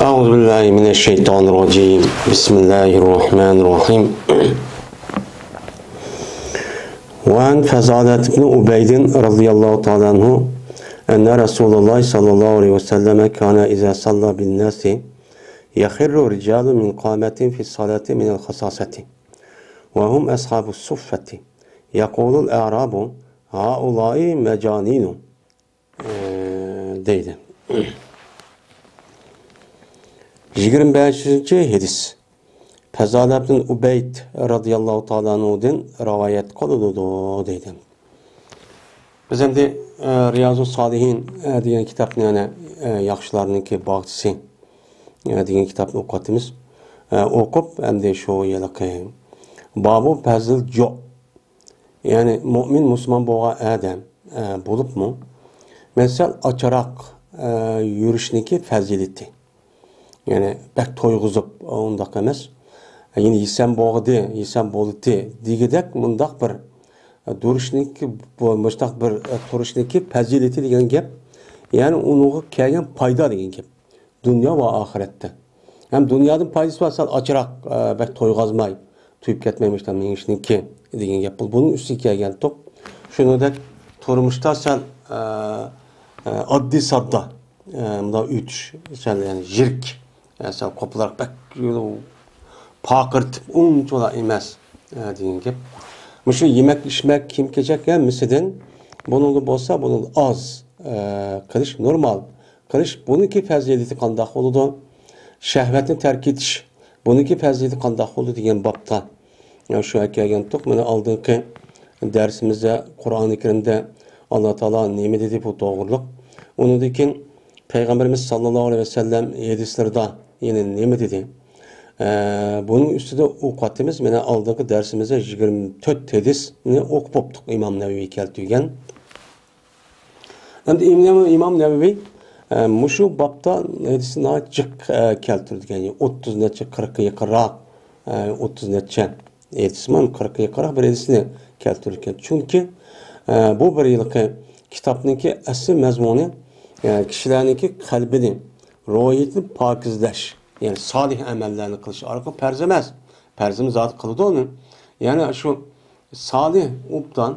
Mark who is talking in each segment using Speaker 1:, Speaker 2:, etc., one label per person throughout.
Speaker 1: أعوذ بالله من الشيطان الرجيم بسم الله الرحمن الرحيم وعن فزالة بن عبيد رضي الله تعالى عنه أن رسول الله صلى الله عليه وسلم كان إذا صلى بالناس يخر رجال من قامة في الصلاة من الخصاصة وهم أصحاب الصفة يقول الأعراب هؤلاء مجانين deydi. 25. hadis. Fazal ibn Ubayd radıyallahu ta'ala anhu'dan rivayet kılındı deydi. Biz endi Riyazus Salihin degan kitapni yana yaxshilarniki bag'chisi degan kitapni o'qiyapmiz. O'qib endi shu yilqi babu fazl jo. Yani mu'min musulmon bo'lgan odam bo'libmi? Mesela açarak yürüşniki fazileti. Yani bek toyg'uzib undaq emas. Yine yesam bo'g'di, yesam bo'ldi degidek mundaq bir durishniki bo'lmashtaq bir turishniki fazileti degan gap. Yani unuga kelgan foyda degan gap. Dunyo va oxiratda. Ham dunyoning foydasi va sal açarak bek toyg'azmay, tuyib ketmaymişdan mengishniki degan gap. Buning ustiga kelgan to'q. Shuningdek turmushda sal addi sadda bunda 3 yani jirk yani koplar pek pakırtıp unçola emas degan gap. Mushu yemek içmek kim kechak hamisidan buningda bo'lsa buni az qilish normal qilish buniki fazilati qandoq bo'ladi? Shahvatni tark etish buniki fazilati qandoq bo'ladi degan bobda. Yani shu kelgan to'q mana oldingi darsimizda Qur'oni Karimda Allah Teala nima dedi bu doğruluk. Ondan keyin Peygamberimiz sallallahu aleyhi ve sellem hadislerde yine nima dedi? Bunun üstüde o'qiyapmiz. Mana oldingi darsimizda 24 hadisni o'qib o'tdik. İmam Nevevi keltirgan. Endi İmam Nevevi mushu babda hadisni jiq keltirgan. 30 necha 40 yaqinroq 30 necha hadisman 40 yaqinroq bir hadisni keltirgan. Chunki bu bir yilqi kitapniki asl mazmuni kishilarniki qalbini, ruhiyatini pokizlash, yani salih amallarni qilish orqali farz emas. Farzimiz zot qiladi uni. Yani shu salih ubdan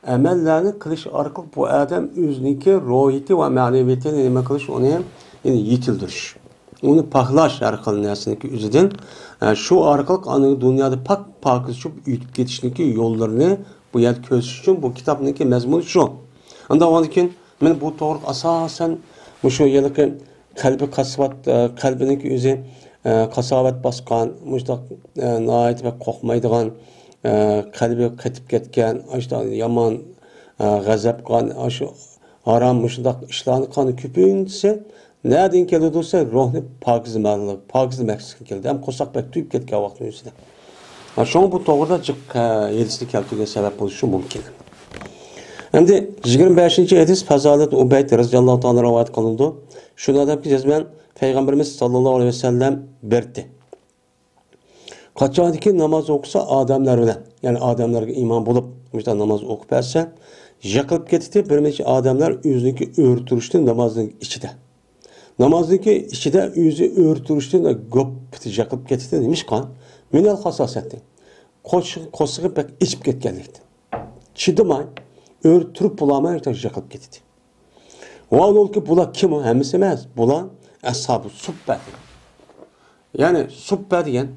Speaker 1: amallarni qilish orqali bu odam o'ziniki ruhiyati va ma'naviyatini nima qilish, uni ham yetildirish. Uni paklash orqali narsaniki o'zidan shu orqali ana dunyoda pokiz tushib yutib ketishniki yo'llarini bu yer ko'rish uchun bu kitobniki mazmuni shu. Ondan keyin men bu to'g'ri asosan shu yilqi qalbi qasvat qalbiniki o'zi qasovat bosgan, mushtaq nihoyat va qo'rqmaydigan qalbi qetib ketgan, ashta yomon g'azab qilgan, shu harom mushtaq ishlarni qoni ko'pincha nereden keladi ruhni pokizlamak keldi. Ham qo'saqbek tuyib ketgan vaqtning o'zida. Şu bu to'g'rida jiq yedisini keltirgan sabab bo'lishi mumkin. Endi 25. hadis Fazalat Ubayd radhiyallohu ta'ala rivoyat qilindi. Shunadaki jazman Peygamberimiz sallallohu alayhi vasallam berdi. Qachonki namoz o'qisa odamlar bilan, ya'ni odamlarga iymon bo'lib, o'sha namoz o'qib bersa, yiqilib ketdi bir necha odamlar o'ziniki o'rturishdan namozning ichida. Namozning ichida o'zi o'rturishdan g'op yiqilib ketdi demişkan. Minal hasaseti. Qo'sig'i pek içip ketganlikdan. Chidamay, o'rturib bulamay yiqilib ketdi. Va ularki bular kim? Hammasi emas. Bular ashabu subba. Yani subba degan,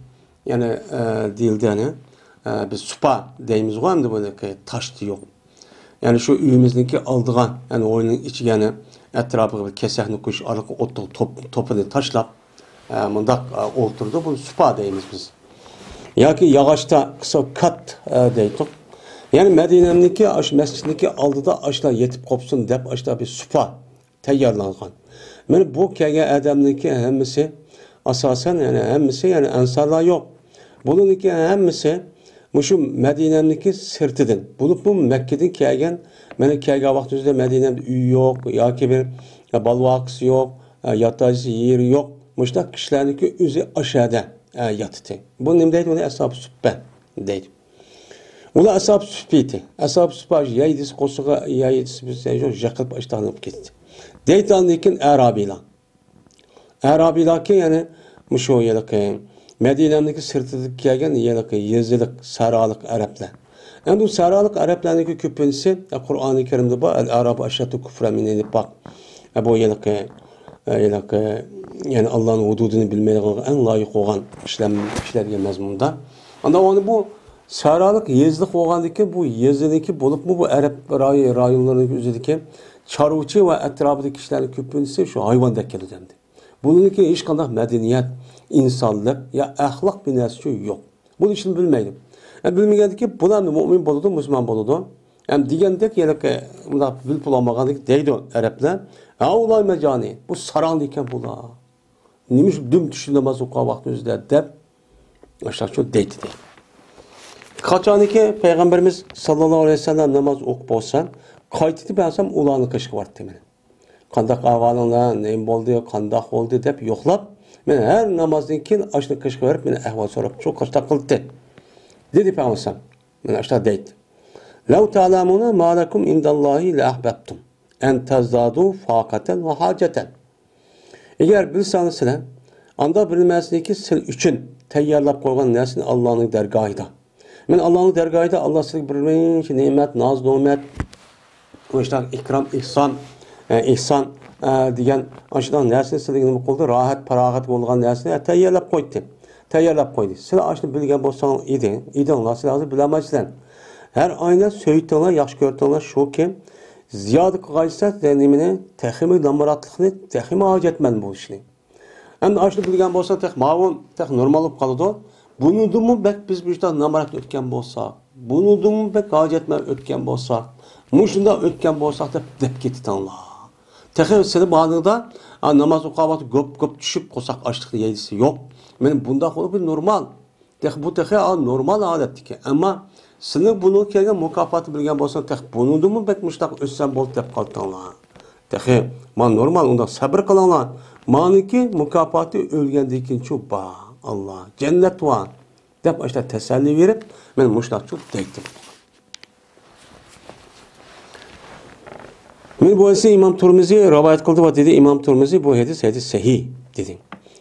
Speaker 1: yani deyildani biz supa deymiz ku hamda buradaki taştı yok. Yani şu uyumuzdaki aldıgan, yani oyunun içigani etrafı bir kesakni kuş arka topunu taşlap mundaq oturdu. Bunu supa deymiz biz. Yoki yağaçta kısa kat deydik. Yani Medine'deki mescidindeki aldıda aşla yetip kopsun dep aşla bir supa tayyorlangan. Yani bu kelgan adamniki hammasi asasen yani hammasi yani ensarlar yok. Bununki hammasi şu Medine'deki sirtidan. Bu Mekke'den kelgan, meni kelgan vaqtimizda Medine'de uy yok, yoki bir balvaqsi yok, yatacı yeri yok. Muştaq kişilarniki o'zi aşağıda yatdı. Bu nima deydi? Uni ashab-ı suhba deydi. Ular ashab-ı suhbati. Ashab-ı suhba yaydis qo'sig'i yaydis biz yiqilib ishtaxlanib ketdi. Deydi lekin Arabiylar. Arabidagi yani şu yılıkı Medine'deki sırtıdık kelgen yılıkı yazılık sarılık Araplar. Yani bu sarılık Araplarındaki köpünsü Kur'an-ı Kerim'de bu el-Arab aşatı küfre mineni bak. Bu yılıkı yani Allah'ın hududunu bilmeye en layık olan işlerge mezmunda. Anda onu bu sarılık yazılık olgandaki bu yazılık bulup mu bu Arap rayonlarındaki üzerindeki çarvıçı ve etrafındaki kişilerin köpünsü şu hayvandaki kelidemdi. Bununki hiç kadar medeniyet, insanlık ya ahlak bir nesli yok. Bunun için bilmeydim. Yani bilmeydim ki buna mümin boludu, Müslüman boludu. Yani digendek yere ki buna bilip olamadık deydi Araplar. Ha olay mecani. Bu saranlıyken bula. Nimiş düm düşünemez o kadar vaktimizde de aşağı çok deydi. Kaçanı ki Peygamberimiz sallallahu aleyhi ve sellem namaz okup olsan kayıtı bersem ulanı kışkı var demeli. Kandak ahvalına neyim oldu, kandak oldu deyip yoklap, ben her namazdan keyin aşını kışkı verip beni ahval sorup çok kaçta kıldı. Dedi Peygamber, ben aşağı deydi. لَوْ تَعْلَمُونَ مَا لَكُمْ اِنْدَ اللّٰهِ لَأَحْبَبْتُمْ اَنْ تَزْدَادُوا فَاقَةً وَحَاجَةً. Eğer bilseniz silen, anda bilmezsiniz ki siz üçün teyyarlap koygan nesini Allah'ın dergahıda. Ben Allah'ın dergahıda Allah size bilmeyin ki nimet, naz, nimet, o işte ikram, ihsan degan aşıdan nesini sizligini qoldu, rahat, parahat bo'lgan nesini teyyarlap koydu. Teyyarlap koydu. Siz aşını bilgen bolsanız idinlar, siz hazır bilemezsizler. Her ayna söğütüңlar, yaxşı gördüңlar şu ki ziyadı qılğaysa denimini, teximi namaratlıqını, teximi hacetmen bu işini. Hem aşını bilgen bolsa tex mavun, tex normal olup kalıdı. Bunudumu bek biz bu işte namarat ötken bolsa, bunudumu bek hacetmen ötken bolsa, muşunda ötken bolsa dep geti tanlar. Texi seni bağlıqda namaz uqabatı göp düşüp qosak açlıqlı yedisi yok. Benim bunda olup bir normal. Bu texi normal adetdi ki. Ama sizin bunu kelgen mukafatı bilgen bolsa tex bunudu mu bek muştaq össen bol dep qaltanlar. Texi man normal onda sabır kılanlar. Maniki mukafatı ölgenden keyin şu ba Allah cennet var. Dep işte teselli verip men muştaq çok deydim. Men bu hadisi İmam Tirmizi rivayet kıldı ve dedi İmam Tirmizi bu hadis sahih dedi.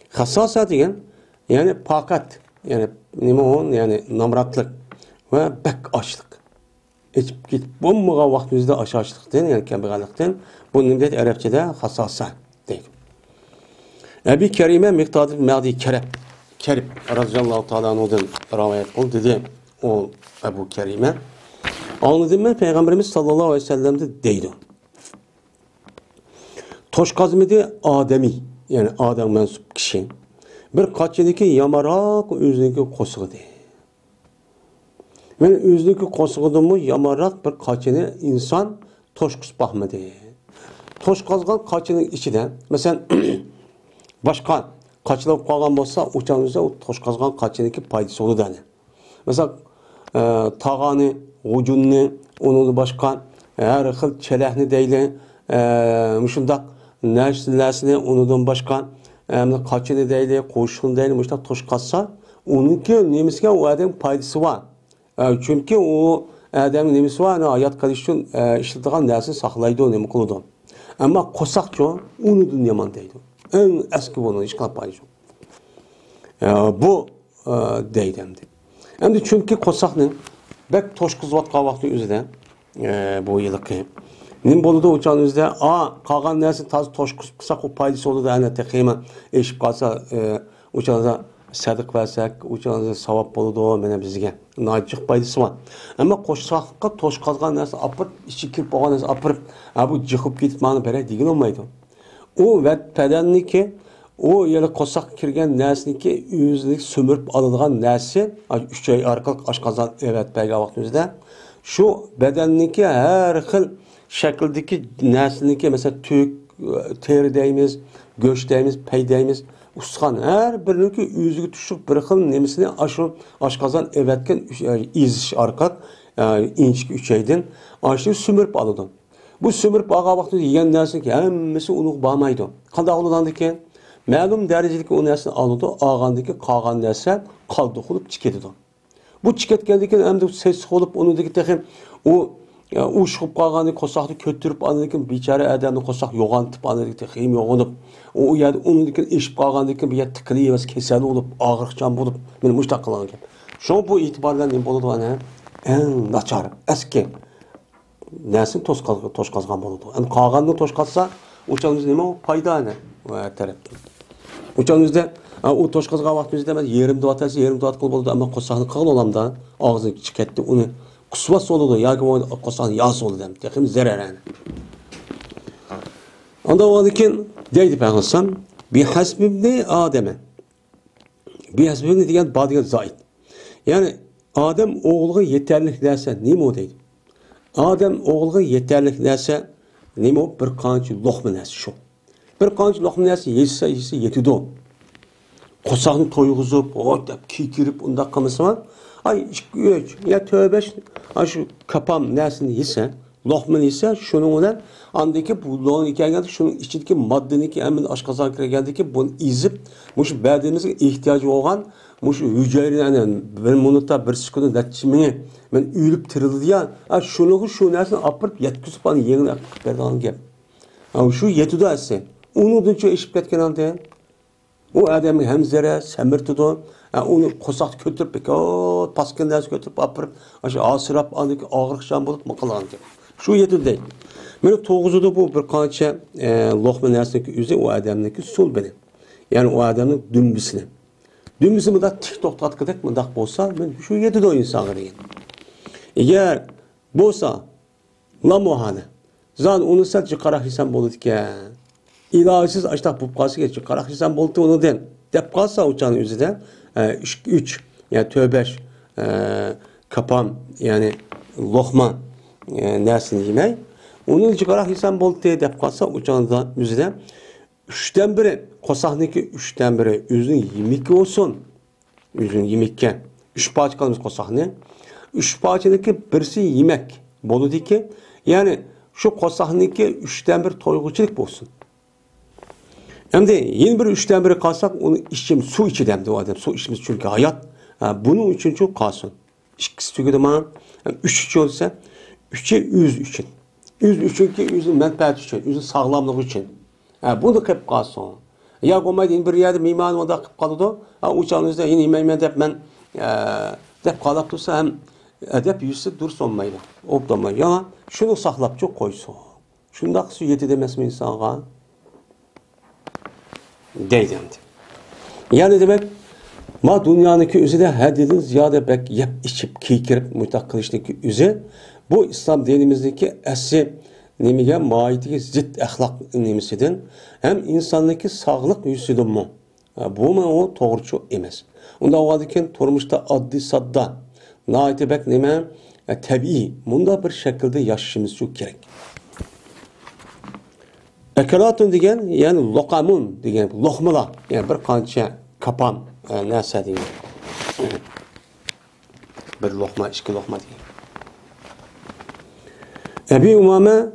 Speaker 1: Hassasiyet degan yani pakat yani nima on yani namratlık ve bek açlık. İçip git bombaga vaktimizde açlıktan yani kembegallikten bu nimdet Arapçada hassasa deydi. Ebi Kerime Miqdad Madi Kerib radıyallahu ta'ala anhudan rivayet kıldı dedi o Ebu Kerime. Anladım ben Peygamberimiz sallallahu aleyhi ve sellem'de deydi. Toşkazmidi Ademi yani Adem mensup kişi bir kaçındaki yamarak özündeki kosuğu deydi. Men özündeki kosuğumu yamarak bir kaçını insan toşkus bakmadı. Toşkazgan kaçının içinden mesela başka kaçılıp kalgan olsa uçağınızda o toşkazgan kaçındaki paydası olur yani. Mesela tağanı, ucununu, onu başka her xil çelehni değil, müşundak nəşsini onundan başka kaçını değil, koşunu değil, müşundak toşkazsa onunki neymişken o adamın paydası var. Çünkü o adamın nemisi var, hayat kalışın işletilen nesini saklaydı, nemi kılıdı. Ama kosakçı onu yaman deydi. En eski bunun işgal payı. Bu deydemdi. Hem de çünkü kosakның bek toşkuz vatqa vakti üzerinde bu yılıkı. Nim boluda uçağın üzerinde kalan nesini tazı toşkuz kısak o paydası oldu da yani tekime eşip kalsa uçağınıza sadık versek, uçağınıza savap boludu mene bizge. Naycıq paydası var. Ama koşsaqqa toşqazgan nəsə apırıp, içi kirip boğan nəsə apırıp, bu cıxıp gitip mani bere digin olmaydı. O ve pedənni ki, o yeri koşsaq kirgen nəsini ki, yüzlük sömürüp alınğan nəsi, 3 ay arqalıq aşqazan evet bəgə vaxtımızda, şu bedənni ki, her xil şəkildeki nəsini ki, mesela tük, teri deyimiz, göç deyimiz, pey deyimiz, uskan her birini ki yüzüge düşüp bir xil nemisini aşqazan evetken iziş arqaq inçki üçeyden aşırı sümürüp alıdı. Bu sümürüp ağa vaxtı yiyen nəsin ki hemmesi unuq bağmaydı. Qanda alıdandı ki məlum dərəcəlik o nəsin alıdı ağandaki qağan nəsə qaldı xulup çiketidi. Bu çiketkendeki hem de ses olup onu da ki o u chiqib qolganda qo'saqni ko'tarib olgandan keyin bechora odamni qo'saq yo'g'antib olgandan keyin xim yo'g'onib u yerda undan keyin eshib qolgandan keyin bu yer tiqilib emas kasal bo'lib og'riqchan bo'lib meni mushtaq qilgan ekan. Shu bu e'tibor bilan nima bo'ladi ana? Eng nachar eski narsa to'shqazgan bo'ladi. Ani qolganni to'shqazsa o'chamiz nima foyda ana va tarafdan. O'chamizda u to'shqazgan vaqtimizda men yerim do'atasi yarim do'at qilib bo'ldi, ammo qo'saqni qilgan olamda og'ziga chiqatdi uni qusvas bo'ladi yoki qo'saqni yas bo'ladi ham texim zararani. Onda o'zikin deydi Peygamber bi hasbibni ademe. Bi hasbibni degan badiga zoid. Ya'ni odam o'g'liga yetarlik narsa nima deydi? Odam o'g'liga yetarlik narsa nima? Bir qancha loqma narsa shu. Bir qancha loqma narsa yesa yetidi. Qo'saqni to'yg'izib, deb kiyirib unda qilmasa, ay 2-3 ya 4-5 shu kapam narsani yesa, loqmani yesa, shuning bilan andiki bu lo'ni kelganda shuning ichidagi moddaniki amin oshqozon kirgandiki buni izib, shu badamizga ehtiyoji bo'lgan, shu hujayralarni 1 minutda 1 sekund natchimini men uyilib tirildi ya, shuni shu narsani olib yetkizib olgan yengil qilib bergan gap. Shu yetudi asa. Unuduncha ishib ketgananda o adamı hem zere, semirtidu, onu qo'saq ko'tirib, paskin narsa ko'tirib, apirib, asırab, ağırlıkşan bulup maqalan ki. Şu yedi değil. Meni to'g'izida bu bir qancha loqma narsadagi o'zi o adamniki sulbini. Yani o adamning dumbisini. Dumbisi bunda tik to'xtatqidek mundaq bo'lsa, men shu yedi o insonga degan. Agar bo'lsa, la muhana. Zan onu sal chiqaraq inson bo'ladi ekan. İlahisiz açtak bu kalsı geçiyor. Karaktersen boltu onu den. Dep kalsa uçağın yüzüden 3 yani tövbeş kapan yani lokma nersini yemeği. Onun için karaktersen boltu dep kalsa uçağın yüzüden 3'ten biri kosahniki 3'ten biri yüzün 22 olsun. Yüzün 22. 3 parça kalmış kosahne. 3 parçadaki birisi yemek boludu ki yani şu kosahniki 3'ten bir toyguçilik olsun. Hem de yeni bir 3'ten biri kalsak onu içeceğim su içeceğim de o adam. Su içimiz çünkü hayat. Bunun için çok kalsın. İkisi tükürdü bana. 3 için olsa 3'e 100 için. 100 için ki 100'ün menfaat için. 100'ün sağlamlığı için. Bunu hep kalsın. Ya komaydı bir yerde mimarım o da hep kaldı. Uçağınızda yine imeymen de ben dep kalıp dursa hem dep yüzü dursun maydı. Obdamaydı. Ya şunu saklap çok koysun. Şundak su yeti demez mi insana? Deydi. Yani demek ma dünyanın özü de haddinden ziyade bek yap içip kiykirip mutlak kılıştaki özü bu İslam dinimizdeki esli nemige maitiki zıt ahlak nemisidir. Hem insandaki sağlık yüzüdür mu? Bu mu o doğrucu emez. Onda o adıyken turmuşta addi sadda naiti bek neme tabii bunda bir şekilde yaşamımız çok gerek. Ekeratun degen yani lokamun degen lokmala yani bir qancha kapan narsa degen. Bir lokma, iki lokma degen. Ebi Umame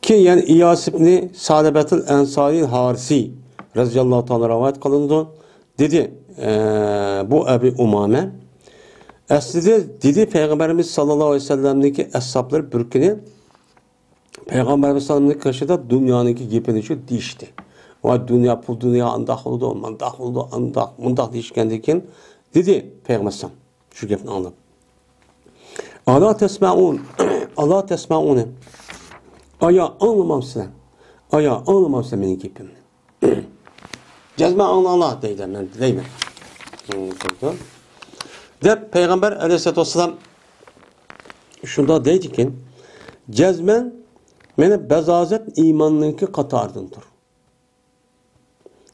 Speaker 1: ki yani İyas ibn Sa'debetul Ensari Harisi radıyallahu ta'ala rivayet kılındı. Dedi bu Ebi Umame aslında dedi Peygamberimiz sallallahu aleyhi ve sellem'deki ashabları bir günü Peygamberimiz sallallahu aleyhi ve sellem'deki karşıda dünyanınki gepini şu dişti. O dünya pul dünya andak oldu, mandak oldu, andak, mundak dişkendeyken dedi Peygamberimiz sallallahu şu gepini anladı. Allah tesma'un, Allah tesma'un. Aya anlamam sen. Aya anlamam sen benim gepimi. Cezme Allah deydi ben deyim. De Peygamber aleyhissalatü vesselam şunda deydi ki cezmen meni bezazet imanınki katardındır.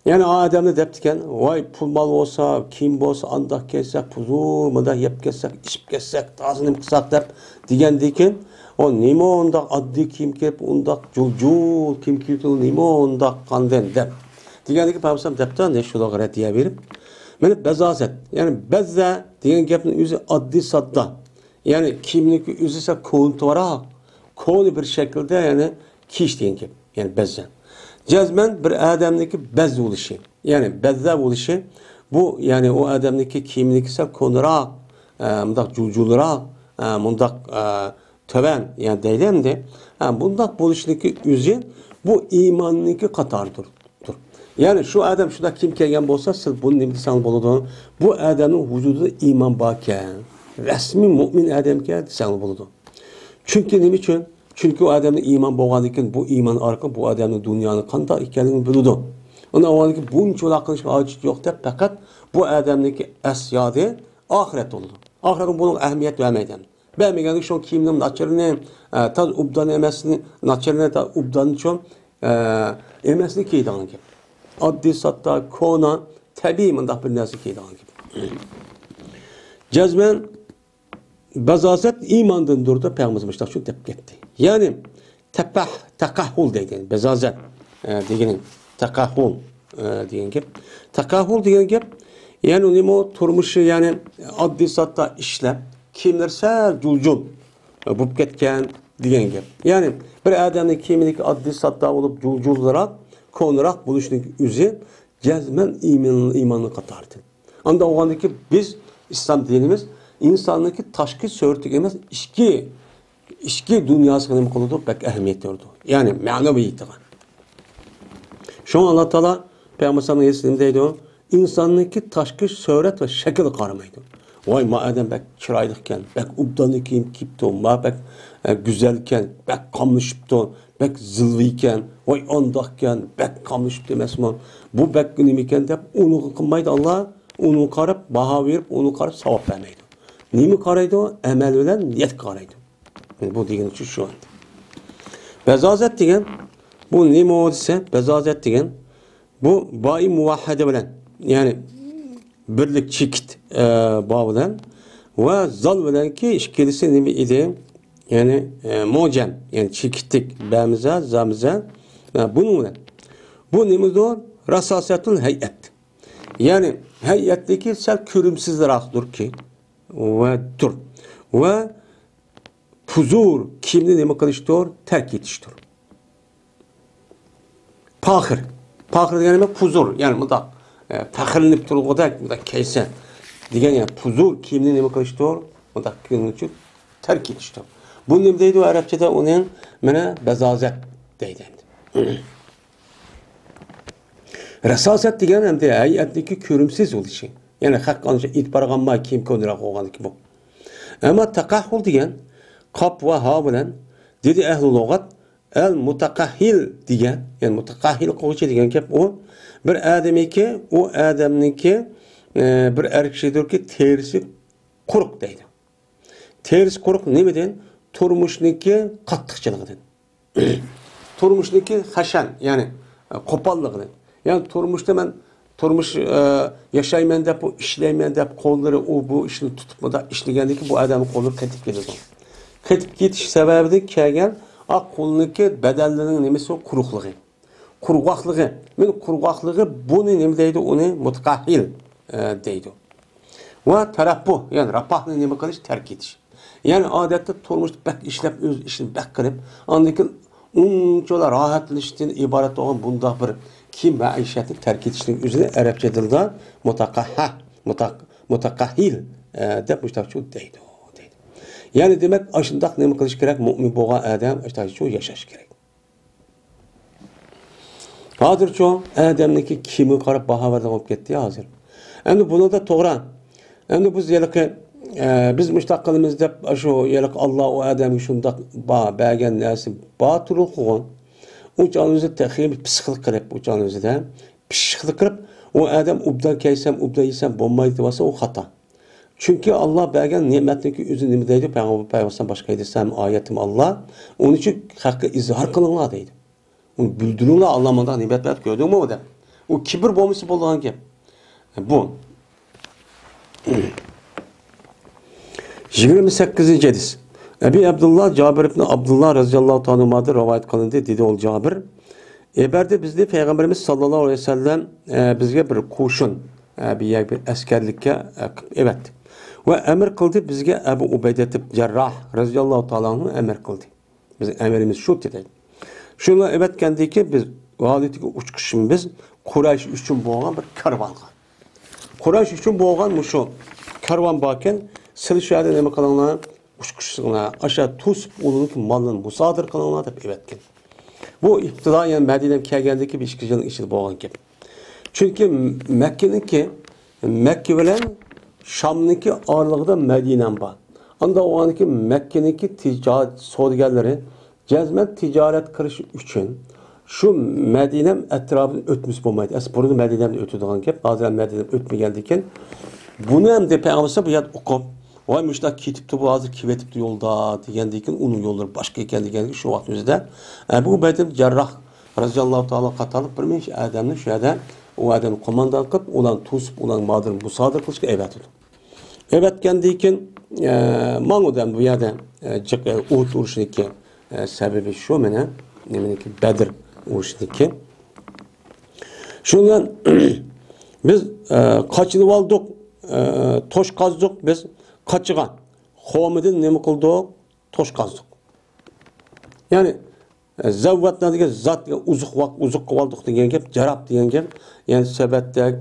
Speaker 1: Yani adamda deptiken vay pul mal olsa, kim olsa andak kessek, puzur mıda yep kessek, içip kessek, tazını kısak dep digendeyken o nima ondak addi kim kep ondak cul kim kep nima ondak kanden dep. Digendeki Peygamber depten de şuna reddiye verip meni bezazet yani bezze diyen gepnin yüzü addi sadda yani kimlik yüzü ise kontuvara konu bir şekilde yani kiş diyen gep yani bezze. Cezmen bir adamdaki bez oluşu yani bezze oluşu bu yani o adamdaki kimlik ise konura mundak culculura mundak töven yani deylemdi. Bundaq bo'lishniki o'zi bu iymonning qatoridir. Yani şu adam şurada kim kelgan bo'lsa, siz buni nima desangiz bo'ladi? Bu odamning vujudida iymon bor ekan. Rasmiy mu'min odamga desangiz bo'ladi. Chunki nima uchun? Chunki u odamning iymon bo'lgandan keyin bu iymon orqali bu odamning dunyoni qanday ekanligini biladi. Uni avvalgi bunchalar qilishga hojat yo'q deb faqat bu odamniki asyodi oxirat bo'ladi. Oxiratga buning ahamiyat vermaydi. Bermeganda şu kiyimning nachirini, taz ubdan emasini, nachirini ta ubdan uchun emasini kiydigan gap. Addi satta, kona, tabiiy mındaq bir narsa kiydigan gap. Cazmen bazazat imandan durdu Peygamberimiz müştaq şu deb ketdi. Yani takahhul deydi. Bazazat degenin takahhul degan gap. Takahhul degan gap yani nima turmushi yani addi satta ishlab kimdir sal juljul bo'lib ketgan degan gap. Yani bir odamning kimniki addi satta bo'lib juljulroq konurak buluştuk üzü cezmen imanın katardı. Anda o andaki biz İslam dinimiz insanlık taşkı sörtük emez işki dünyasına ne kılıdı pek ehemmiyet yordu. Yani manevi itiqan. Şu an Allah Teala Peygamber sallallahu aleyhi ve sellem deydi o insanlık taşkı söret ve şekil karamaydı. Vay ma adam bek çıraylıkken, bek ubdanıkiyim kipton, ma bek güzelken, bek kamlaşıpton, bek zılviyken, vay andakken, bek kamlaşıp demesman. Bu bek günümüken de onu kılmaydı Allah, onu karıp, baha verip, onu karıp savap vermeydi. Nimi karaydı o? Emel ölen niyet karaydı. Yani bu degen için şu anda. Bezazet degen, bu nimi o ise, bezazet degen, bu bayi muvahhede bilen, yani birlik çift bağ bilen ve zal bilen ki işkelisi nimi idi? Yani mocem, yani çiftlik bemize, zamize, bunun bilen. Bu nimi de rasasetul heyet. Yani heyetteki sel körümsüzleraktır ki ve dur. Ve huzur kimni nima qilishdir? Terk etishdir. Faxr. Faxr degani nima? Huzur. Yani bunda faxrlanib turg'udak, bunda kaysa degan yani huzur kimni nima qilishdir? Bunda kimni terk etishdir. Bu nima deydi Arabchada? Uning mana bazazat deydi. Rasasat degan hamda hay'atdagi ko'rimsiz bo'lishi. Yani haq qancha itbarganma kim ko'nroq bo'lganligi bu. Ama taqahhul degan qop va ha bilan dedi ahli lug'at al mutaqahhil degan, yani mutaqahhil qiluvchi degan gap u bir odamniki, u odamniki bir erkakdirki terisi quruq deydi. Terisi quruq nimadan? Turmushniki qattiqchiligidan. Turmushniki xashan, yani qo'polligidan. Yani turmuşta ben turmuş yaşayman deb, ishlayman deb qo'llari u bu ishni tutib da ishlaganiki bu odamning qo'li qetib ketadi. Qetib ketish sababidan kelgan aq qo'lniki badallarining nimasi quruqligi. Qurg'oqligi. Men qurg'oqligi buni nima deydi? Uni mutaqahhil deydi. Va taraffu, yani rapahni nima qilish, tark etish. Yani odatda turmushda bak ishlab o'z ishini bak qilib, ondan unchalar rohatlanishdan iborat bo'lgan bundaq bir kim maishatni terk etishning o'zini arabcha tilda mutaqahhil deb mushtaqchu deydi. Yani demek aşındaq nima qilish kerak? Mu'min bo'lgan odam ashtachu yashash kerak. Hozircha odamniki kimi qarab baho berib olib ketdi hozir. Endi buni da to'g'ri. Endi biz yiliqi biz mushtaq qilamiz deb shu yiliq Alloh o odamga shundaq bergan narsa batıl qilgan. Uçağın özü texim psixlik qilib, uçağın özüdə psixlik qilib, o adam ubdan keysem, ubdan yesem bo'lmaydi desa o xata. Çünkü Allah bergen nimetniki özü nima deydi? Peygamberden başka desem ayetim Allah. Onun için hakkı izhar kılınlar deydi. Onu bildirinler Allah'dan nimet verip gördün mü o da? O kibir olması bolan gap. Bu. 28. hadis. Ebi Abdullah Cabir ibn Abdullah radıyallahu ta'ala rivayet kılındı dedi ol Cabir. Eberde bizde Peygamberimiz sallallahu aleyhi ve sellem bizge bir kuşun bir askerlikka evet. Ve emir kıldı bizge Ebu Ubeydet ibn Cerrah radıyallahu ta'ala'nın emir kıldı. Bizim emirimiz şu dedi. Şunu evet kendiki biz valideki uçkuşumuz Kureyş üçün boğan bir karvanға. Kureyş üçün boğan şu karvan bakken sil şahada neme kalanlar uçkuşuna aşağı tusup onun malını musadir kılına deb evetken. Bu iptidayen Medine'm kelgendeki bir işkişinin işi boğan gibi. Çünkü Mekke bilen Şam'nınki ağırlığı da Medine'm var. Anda o anki Mekke'ninki ticaret savdogarları cezmet ticaret kırışı üçün şu Medine'm etrafını ötmüş bulmaydı. Burada Medine'mde ötüdüğün gibi bazen Medine'm ötmegendiyken bunu hem de Peygamber'e bir yad okup vay müştak kitipti bu hazır kivetipti yolda diyendiyken onun yolları başka iken diyendiyken şu vakit üzerinde bu Bedir Cerrah Raziyallahu Teala katalıp bir meş adamını şu adam o adamı komandan kılıp olan tusup olan madırın bu sadır kılışka evet oldu. Evet kendiyken Mangudem bu yada Uhud uruşundaki sebebi şu mene ki Bedir uruşundaki şundan biz kaçını aldık toş kazdık biz kaçıgan Homidin ne kıldık toş kazdık yani zavvatlar degan zat uzuk kıvaldık degan gap jarab degan gap yani sebettek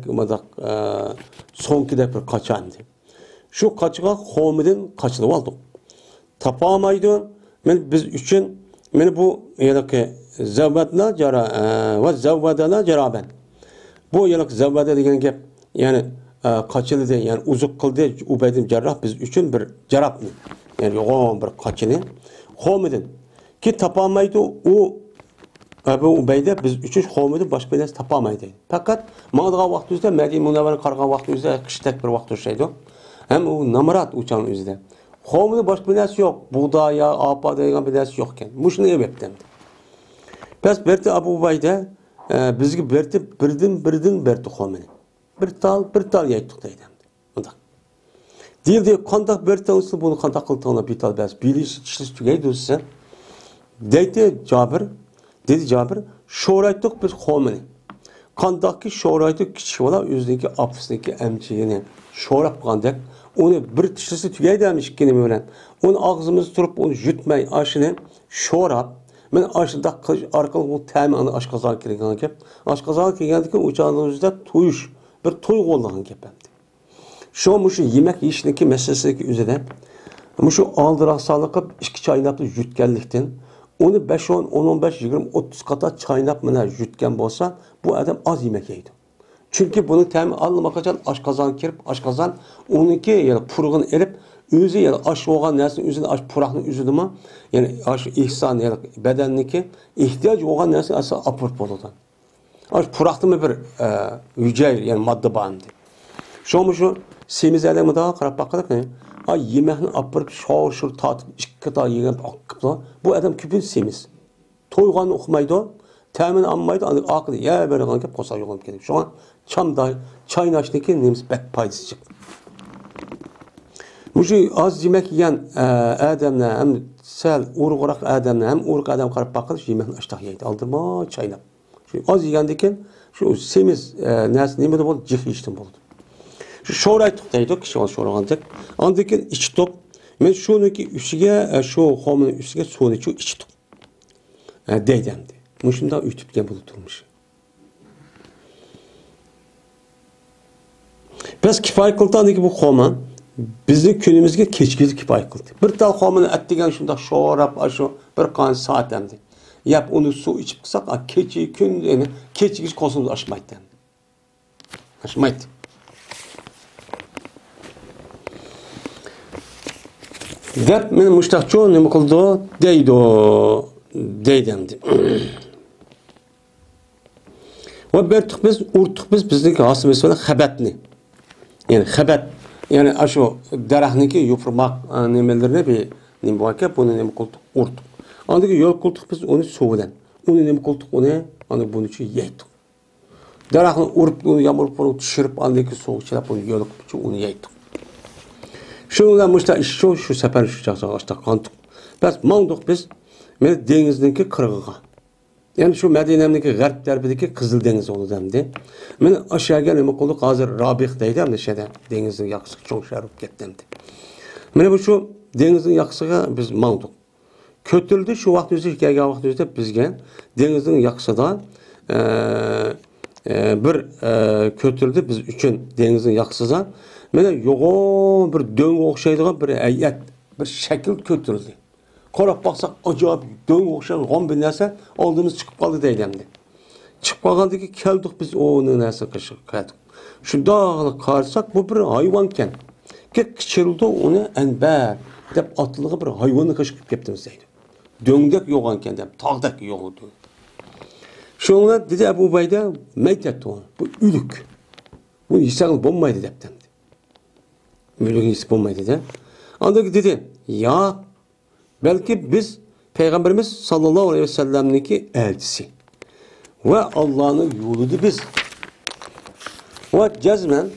Speaker 1: sonkide bir kaçandı şu kaçıga Homidin kaçılıp aldık tapamaydı biz üçün bu yani zavvatla jara ve zavvadana jaraben bu yani zavvada degan gap yani kaçıldı yani uzuk kıldı Ubeydim Cerrah biz üçün bir jarab yani yoğun bir kaçını Homidin ki tapamaydı o Ebu Ubeyde biz üçün Homidin başka bir tapamaydı. Fakat mağdığa vakti üzere Medine Münevvere karga vakti üzere kıştek bir vakti şeydi. Hem o Namrat uçan üzere. Homidin başka bir yok. Buğdaya, apa degan bir yokken. Muşunu ebepten. Pes berti Ebu Ubeyde bizgi berti birden berti Homidin. Bir tal yayttık deydi. Değil de kandak berti olsa bunu kandak kıltığına bir tal bes. Biliş çişlis tügeydi olsa dedi Cabir, şoraytık biz Homini. Kandaki şoraytık kişi ola yüzdeki apısındaki emçiğini şorap kandak. Onu bir tişlisi tügey demiş ki öğren. Onu ağzımızı tutup onu jutmay aşını şorap. Ben aşıda arkalı o temin aşkazal kiregen kep. Aşkazal kirgendeki uçağınızda tuyuş bir toy olağan kep. Şu yemek yiyişindeki meselesindeki üzerine şu aldırak sağlıkı iki çaynaplı jutgenlikten onu 5-10-15-20-30 kata çaynap mına jutken bolsa bu adam az yemek yeydi. Çünkü bunu temin almak için aşkazan kirip aşkazan onunki yani purğun erip özü yani aş olan nersin üzerinde aş purağını üzüldü mü yani aş ihsan yani bedenniki ihtiyaç olan nersin asla apırt boludan. Aş purağını mı bir yüceyir yani madde bağımdı. Şu semizlerden mi daha karab bakarak ne? Ay yemeğini apırıp şor tatıp iki daha yiyip akıp bu adam küpün semiz. Toyganı okumaydı, temin almaydı, akıllı ya böyle kankep kosa yolum gelip. Şu an çamda çayın açtaki neyimiz bek paydası çıktı. Bu az yemek yiyen adamla hem sel uğrak adamla hem uğrak adam karab bakılış yemeğini açtak yiydi. Aldırma çayına. Şu az yiyendeki şu semiz neresi neyimde oldu cih içtim oldu. Şu şoraytık deydik, kişi var şoragandık. Andaki içtik. Men şununki üstüge, şu hominin üstüge sonu şu içtik. Deydemdi. Muşunda ütüpken bulup durmuş. Biz kifayet kıldı ki bu homin bizim günümüzge keçkizi kifayet kıldı. Bir tal homini ettigen şunda şorap aşu bir kan saat demdi. Yap onu su içip kısak, keçi gün yani keçi kosumuz aşmaydı demdi. Aşmaydı. Dep men muştaqço nima qildi deydimdi. Ve bertiq biz urtiq biz bizdeki asıl mesele xabatni. Yani xabat yani aşu daraxtniki yupurmaq nimalarni bir nima bor bunu nima qildik urtiq. Andagi yo'l qildik biz onu suvdan. Onu nima qildik onu buni uchun yeydik. Daraxtni urib uni yamurib tushirib andagi suv ichilab uni yo'l qilib uni yeydik. Şundan müşta şu sefer şu çağsa açtık kantık. Biz mandık biz denizdeki kırgıga. Yani şu Medine'mdeki garp derbideki Kızıl Deniz oldu demdi. Men aşağıya nima qildik hazır Rabih deydi hem de şeyden denizin yakısı çok şarıp kettemdi. Men bu şu denizin yakısıga biz mandık. Kötüldü şu vaqt özü kelgan vaqt özü bizge denizin yakısıda bir kötüldü biz üçün denizin yakısıda Mene yoğun bir döngü okşaydıgan bir ayet bir şekil kötürdü. Qarab baxsaq acayip döng oxşar g'am bir narsa oldimiz chiqib qoldi deylemdi. Chiqib qolgandan keyin keldik biz o'ni narsa qilishib keldik. Shundoq qarasak bu bir hayvon ekan. Kichildi uni anbar deb otlig'i bir hayvonni qishib ketdimiz deydi. Döngdek yo'g'on ekan deb tog'dak yo'g'di. Şunlar dedi Ebu Ubeyde meytet o. Bu ülük. Bu insan bulmaydı deptemdi. Ülük insan bulmaydı dedi. Andaki dedi ya belki biz Peygamberimiz sallallahu aleyhi ve sellem'deki elçisi. Ve Allah'ın yoludu biz. Ve cezmen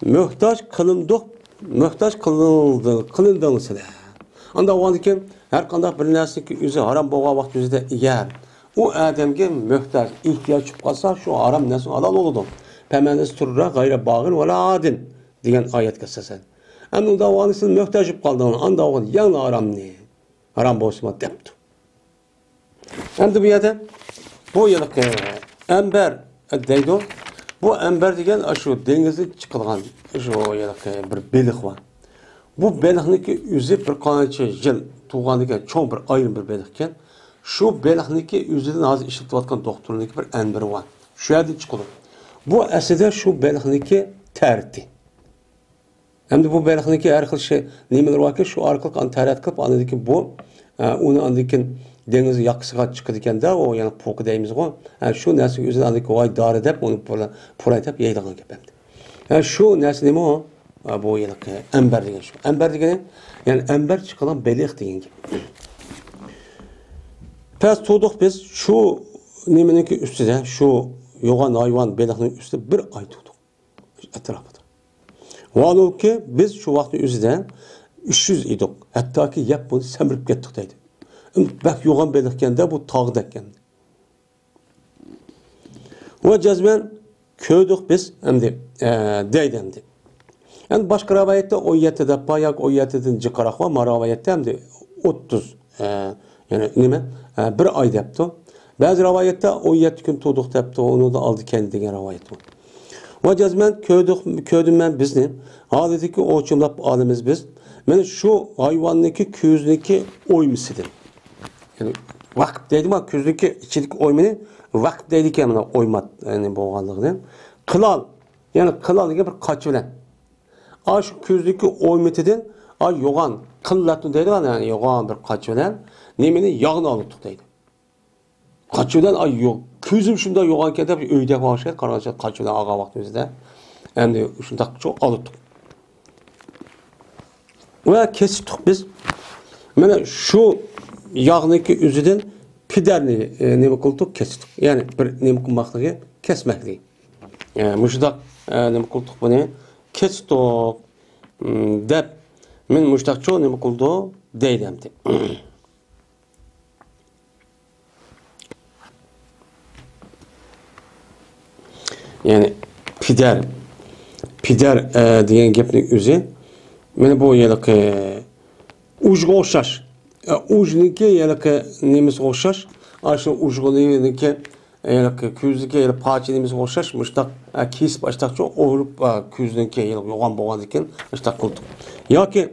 Speaker 1: muhtaç kılındığını söyle. Anda o andaki her kandak bir nesli yüzü haram boğa vakti yüzü de yer. O adamga muhtaç, ihtiyoç chiqib qolsa, shu harom narsa halol bo'ladi. Pamandas turra g'ayra bag'in va la adin degan oyatga asosan. Endi unda o'g'lisi muhtaç bo'lib qoldi, anda o'g'il yana haromni. Harom bo'lsa debdi. Endi bu yerda bu yerga ambar deydi. Bu ambar degan shu dengizda chiqilgan shu yerga bir beliq bor. Bu beliqniki o'zi bir qancha yil tug'ganiga cho'ng bir ayrim bir beliq ekan. Şu beliqniki o'zidan hozir ishlatayotgan doktorniki bir anbiri bor. Shu yerda chiqadi. Bu aslida shu beliqniki tarti. Endi bu beliqniki har xil şey nimalar borki, shu orqali tarat qilib, anadiki bu uni andikin dengiz yoqsiga chiqadi ekanda, o yana po'qi deymiz-ku. Shu narsa o'zidan andiki voy dori deb uni puraytib yeydigan gap endi. Shu narsa nima o? Bu yana ambar degan shu. Ambar degani, ya'ni ambar chiqqan beliq degan gap. Pes tuğduk biz şu nimeniki üstüde, şu yoğan hayvan beliqning üstüde bir ay tuğduk. Etrafıda. Vallahi ki biz şu vakti üstüde 300 idik. Hatta ki yap bunu semirip gettik deydi. Bak yoğan beliqken de bu tağdakken. Ve cezmen köydük biz hem de deydi. Yani başka rivayette o yetede payak o yetedin çıkarak var. Ma rivayette hem de 30 yani nime? Bir ay depti. Bazı rivayette o 7 gün tuğduk depti. Onu da aldı kendi degen rivayet var. Ve cezmen köydüm ben bizni. Adetiki o cümlep alimiz biz. Yani şu hayvanniki küzdeki oymisidir. Yani vakıp deydim ama küzdeki içindeki oymini vakıp deydik ya oymat yani boğanlığını. Kılal. Yani kılal gibi bir kaç bilen. Aş küzdeki oymitidin ay yoğan kıllatın deydi yani yoğan bir kaç bilen. Nemini yağını alıptık deydi. Kaçıdan ay yok. Közüm şunda yoğan kede bir öyde başlaydı. Karanlıkta kaçıdan ağa vaktimizde. Hem de şunda çok alıptık. Ve kestik biz. Mana şu yağniki üzüden piderini nemi kıldık kestik. Yani bir nemi kılmaklığı kesmekliği. Yani müştak nemi kıldık bunu kestik dep men müştak çoğu nemi kıldığı deylemdi. Yani pider degan gapning o'zi mana bu yerga ujga o'xshash. Ujniki yerga nemisiga o'xshash. Shu ujg'iniki yerga ko'zniki parchanimiz o'xshash. Mushtaq kesib ashtaqcha o'rib ko'zniki yo'g'on bo'lgan ekan, mushtaq qildik. Yoki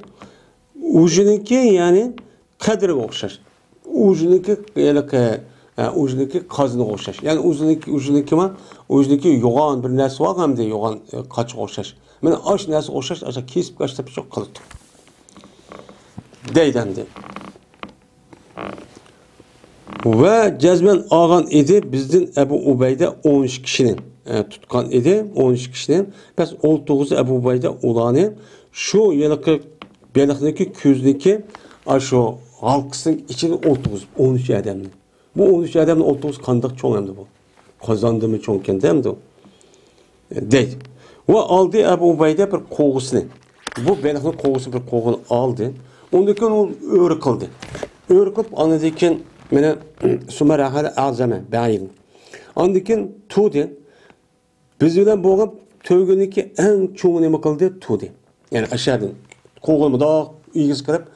Speaker 1: ujniki ya'ni qadriga o'xshash. Ujniki yerga o'ziniki qazini o'xshash. Ya'ni o'ziniki yo'g'on bir narsa bor hamda yo'g'on qochiq o'xshash. Mana osh narsa o'xshash, o'sha kesib qashlab cho'q qildik. Deydi. Ve cezmen ağan idi bizden Ebu Ubeyde 13 kişinin tutkan idi. 13 kişinin. Biz 19 Ebu Ubeyde olanı şu yılıkı beliqdeki közdeki şu halkısının içinde 13 adamın. Bu 13 adamın 19 kandak çoğun hem de bu. Kazandığımı çoğun kendi hem de o. Deydi. Ve aldı Ebu Ubeyde bir koğusunu. Bu beliqdeki koğusu bir koğunu aldı. Ondaki onu öğrü kıldı. Öğrü kılıp anladıyken mene Sümerahal azame bayın. Andikin tudi biz bilen boğup tövgüneki en çoğu nemi kıldı tudi. Yani aşağıdan koğulmu da iyigiz kırıp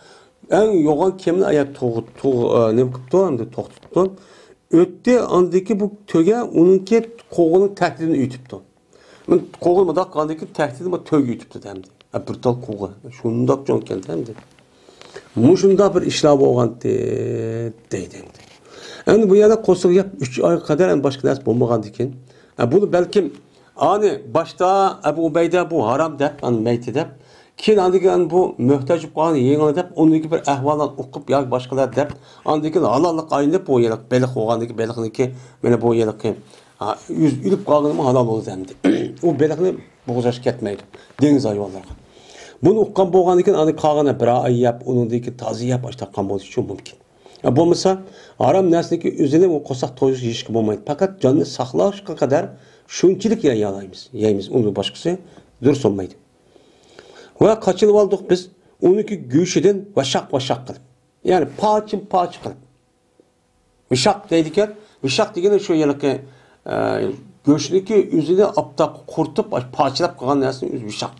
Speaker 1: en yoğun kemin ayak nemi kıptı hem de toğuttu. Öttü andiki bu töge onunki koğulun tehdidini ütüptü. Ben koğulmu da andiki tehdidini töge ütüptü hem de. Bir tal koğu. Şundak çoğun kendi hem de. Muşunda bir işler boğan deydi. Yani bu yana kosuq yap 3 ay kadar en başka ders bulmagan dikin. Bunu belki ani başta Ebu Ubeyde bu haram dep, an meyti dep. Keyin andigan bu muhtaç bo'lgan yengil dep, ondaki bir ahvalan o'qib yoki boshqalar dep, andigan halollik aynib bu yiliq beliq bo'lgandiki beliqniki mana bu yiliq yüz ülüp qolganimi halol bo'ldi endi. U beliqni bo'g'zash ketmaydi dengiz hayvonlarga. Bunu o'qqan bo'lgandan keyin ani qolgani bir oy yap, uningdagi toza yap tashlaqqan bo'lishi mumkin. Bo'lmasa haram narsaniki o'zini u qo'saq to'yish yeyishga bo'lmaydi. Faqat jonni saqlashga qadar shunchalik yeymiz. Uni boshqasi durust olmaydi. Va qachilib oldik biz uniki go'shidan vashaq qilib. Ya'ni pochim qilib. Vishaq deydikan, vishaq degani shu yilki go'shniki o'zini aptaq qurtib, pochilab qolgan narsani o'zi vishaq.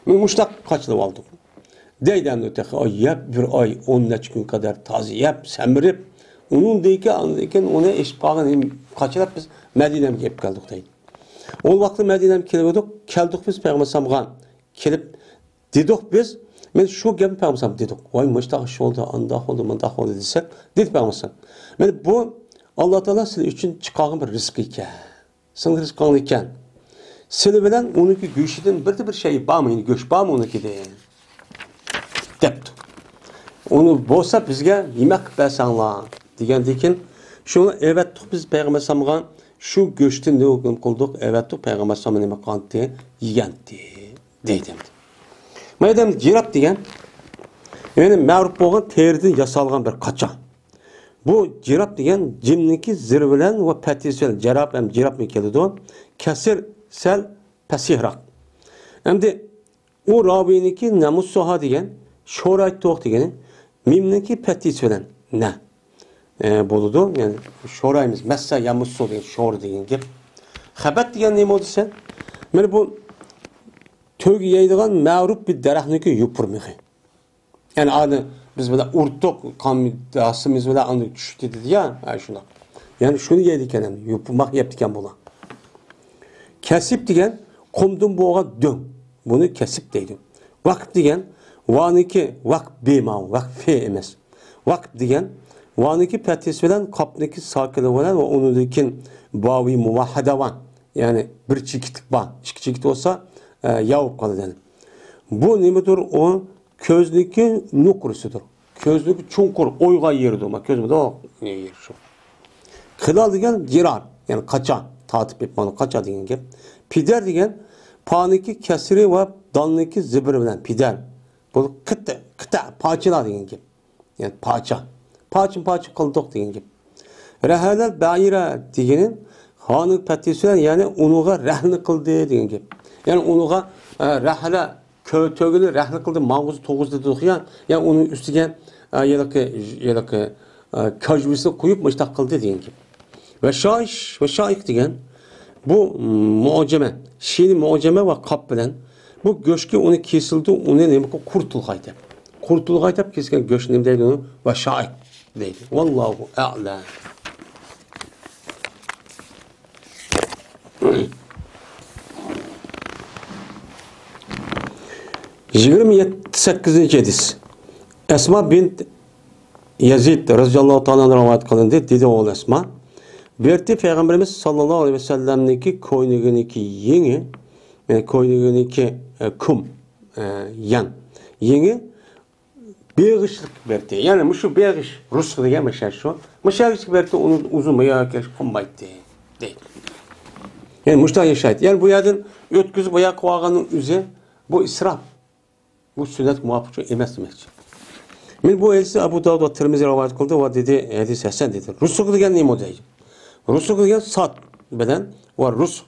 Speaker 1: Men mushtaq qachilib oldik. Deyden öte yap bir ay 10 gün kadar taze yap semirip onun deyken ona eşit kalgan kaçırıp biz Medine'ye gelip geldik deydi. O vakti Medine'ye geldik biz Peygamber Sam'gan gelip dedik biz men şu gibi Peygamber Sam dedik. Vay müştaq şu oldu andak oldu desek dedi Peygamber Sam. Men bu Allah Teala sizin için çıkan bir rızık iken. Sizin rızkın iken. Sizin bilen onunki göçüden bir şey bağmayın göç bağmı onunki değil. Depti. Onu bolsa bizge yemek bersanlar degandan şunu evetdik biz Peygamber Sam'gan şu göçten ne hukm qildik evetdik Peygamber Sam nima qildi yeganti deydim. Madem jirab degan yani ma'ruf bo'lgan teridan yasalgan bir qacha. Bu jirab degan jimniki zir bilan va patisi bilan jarab ham jirab mi keladi. Kasir sal pasihroq. Endi u raviyiniki namus soha degan Şoray toq degani mimniki patis bilan na bo'ladi. Yani şorayimiz massa yamusso degan şor degan gap. Xabat degan nima desa? Mana bu to'g yeydigan ma'ruf bir daraxtniki yupurmiqi. Yani ani biz bilan urtdiq, qamidasimiz bilan uni tushdi dedi ya, shuna. Yani shuni yeydi ekan, yupurmaq yebdi ekan bular. Kasib degan qumdan bo'lgan do'ng. Buni kasib deydi. Vaqt degan vaniki vaqt bema, vaqt fe emas. Vaqt degan vaniki patis bilan qopniki sakili bilan va unikin bavi muvahhadavan. Yani bir chekitlik bor. Ikki chekit bo'lsa yovib qoladi. Bu nimadir? O ko'zniki nuqrisidir. Ko'zniki chunqur o'yga yerdi. Ko'zimda yer shu. Qilal degan jirar, yani qacha, tatib etmani qacha degan gap. Pidar degan paniki kasri va donniki zibir bilan pidar. Bu qita parçalar degan gap. Yani parça. Parça qildik degan gap. Rahalal bayira degani xonning patisi yani unuga rahni qildi degan gap. Yani unuga rahla to'g'ili rahni qildi, ma'g'uz to'g'izdi dedik ya. Yani uning ustiga yelaki kajvisi qo'yib mushtaq qildi degan gap. Va shoiq degan bu muojama, she'ni muojama va qop bilan bu go'shtga uni kesildi, uni nima qurtulg'aydi. Qurtulg'aydi kesgan go'sht nima deydi uni? Va shoiq deydi. Vallohu a'lam. Yigirmi 8. hadis. Esma bint Yazid radhiyallohu ta'ala rivoyat qilindi, dedi o Esma. Berti Peygamberimiz sallallahu aleyhi ve sellem'niki koynuguniki yengi, yani koynuguniki kum yan yengi beğişlik berti. Yani şu beğiş Rusça degan mesela şu. Mesela berti onun uzun bayağı qımmaydı değil. Yani müştah yaşaydı. Yani bu yerden ötküzüp bayağı koyağının üzeri bu israf. Bu sünnet muvaffak emas demekçi. Men bu hadisi Abu Davud ve Tirmizi rivayet kıldı ve dedi hadis hasan dedi. Rusuk degan nima deydi? Rusuk degan sat bilan va rus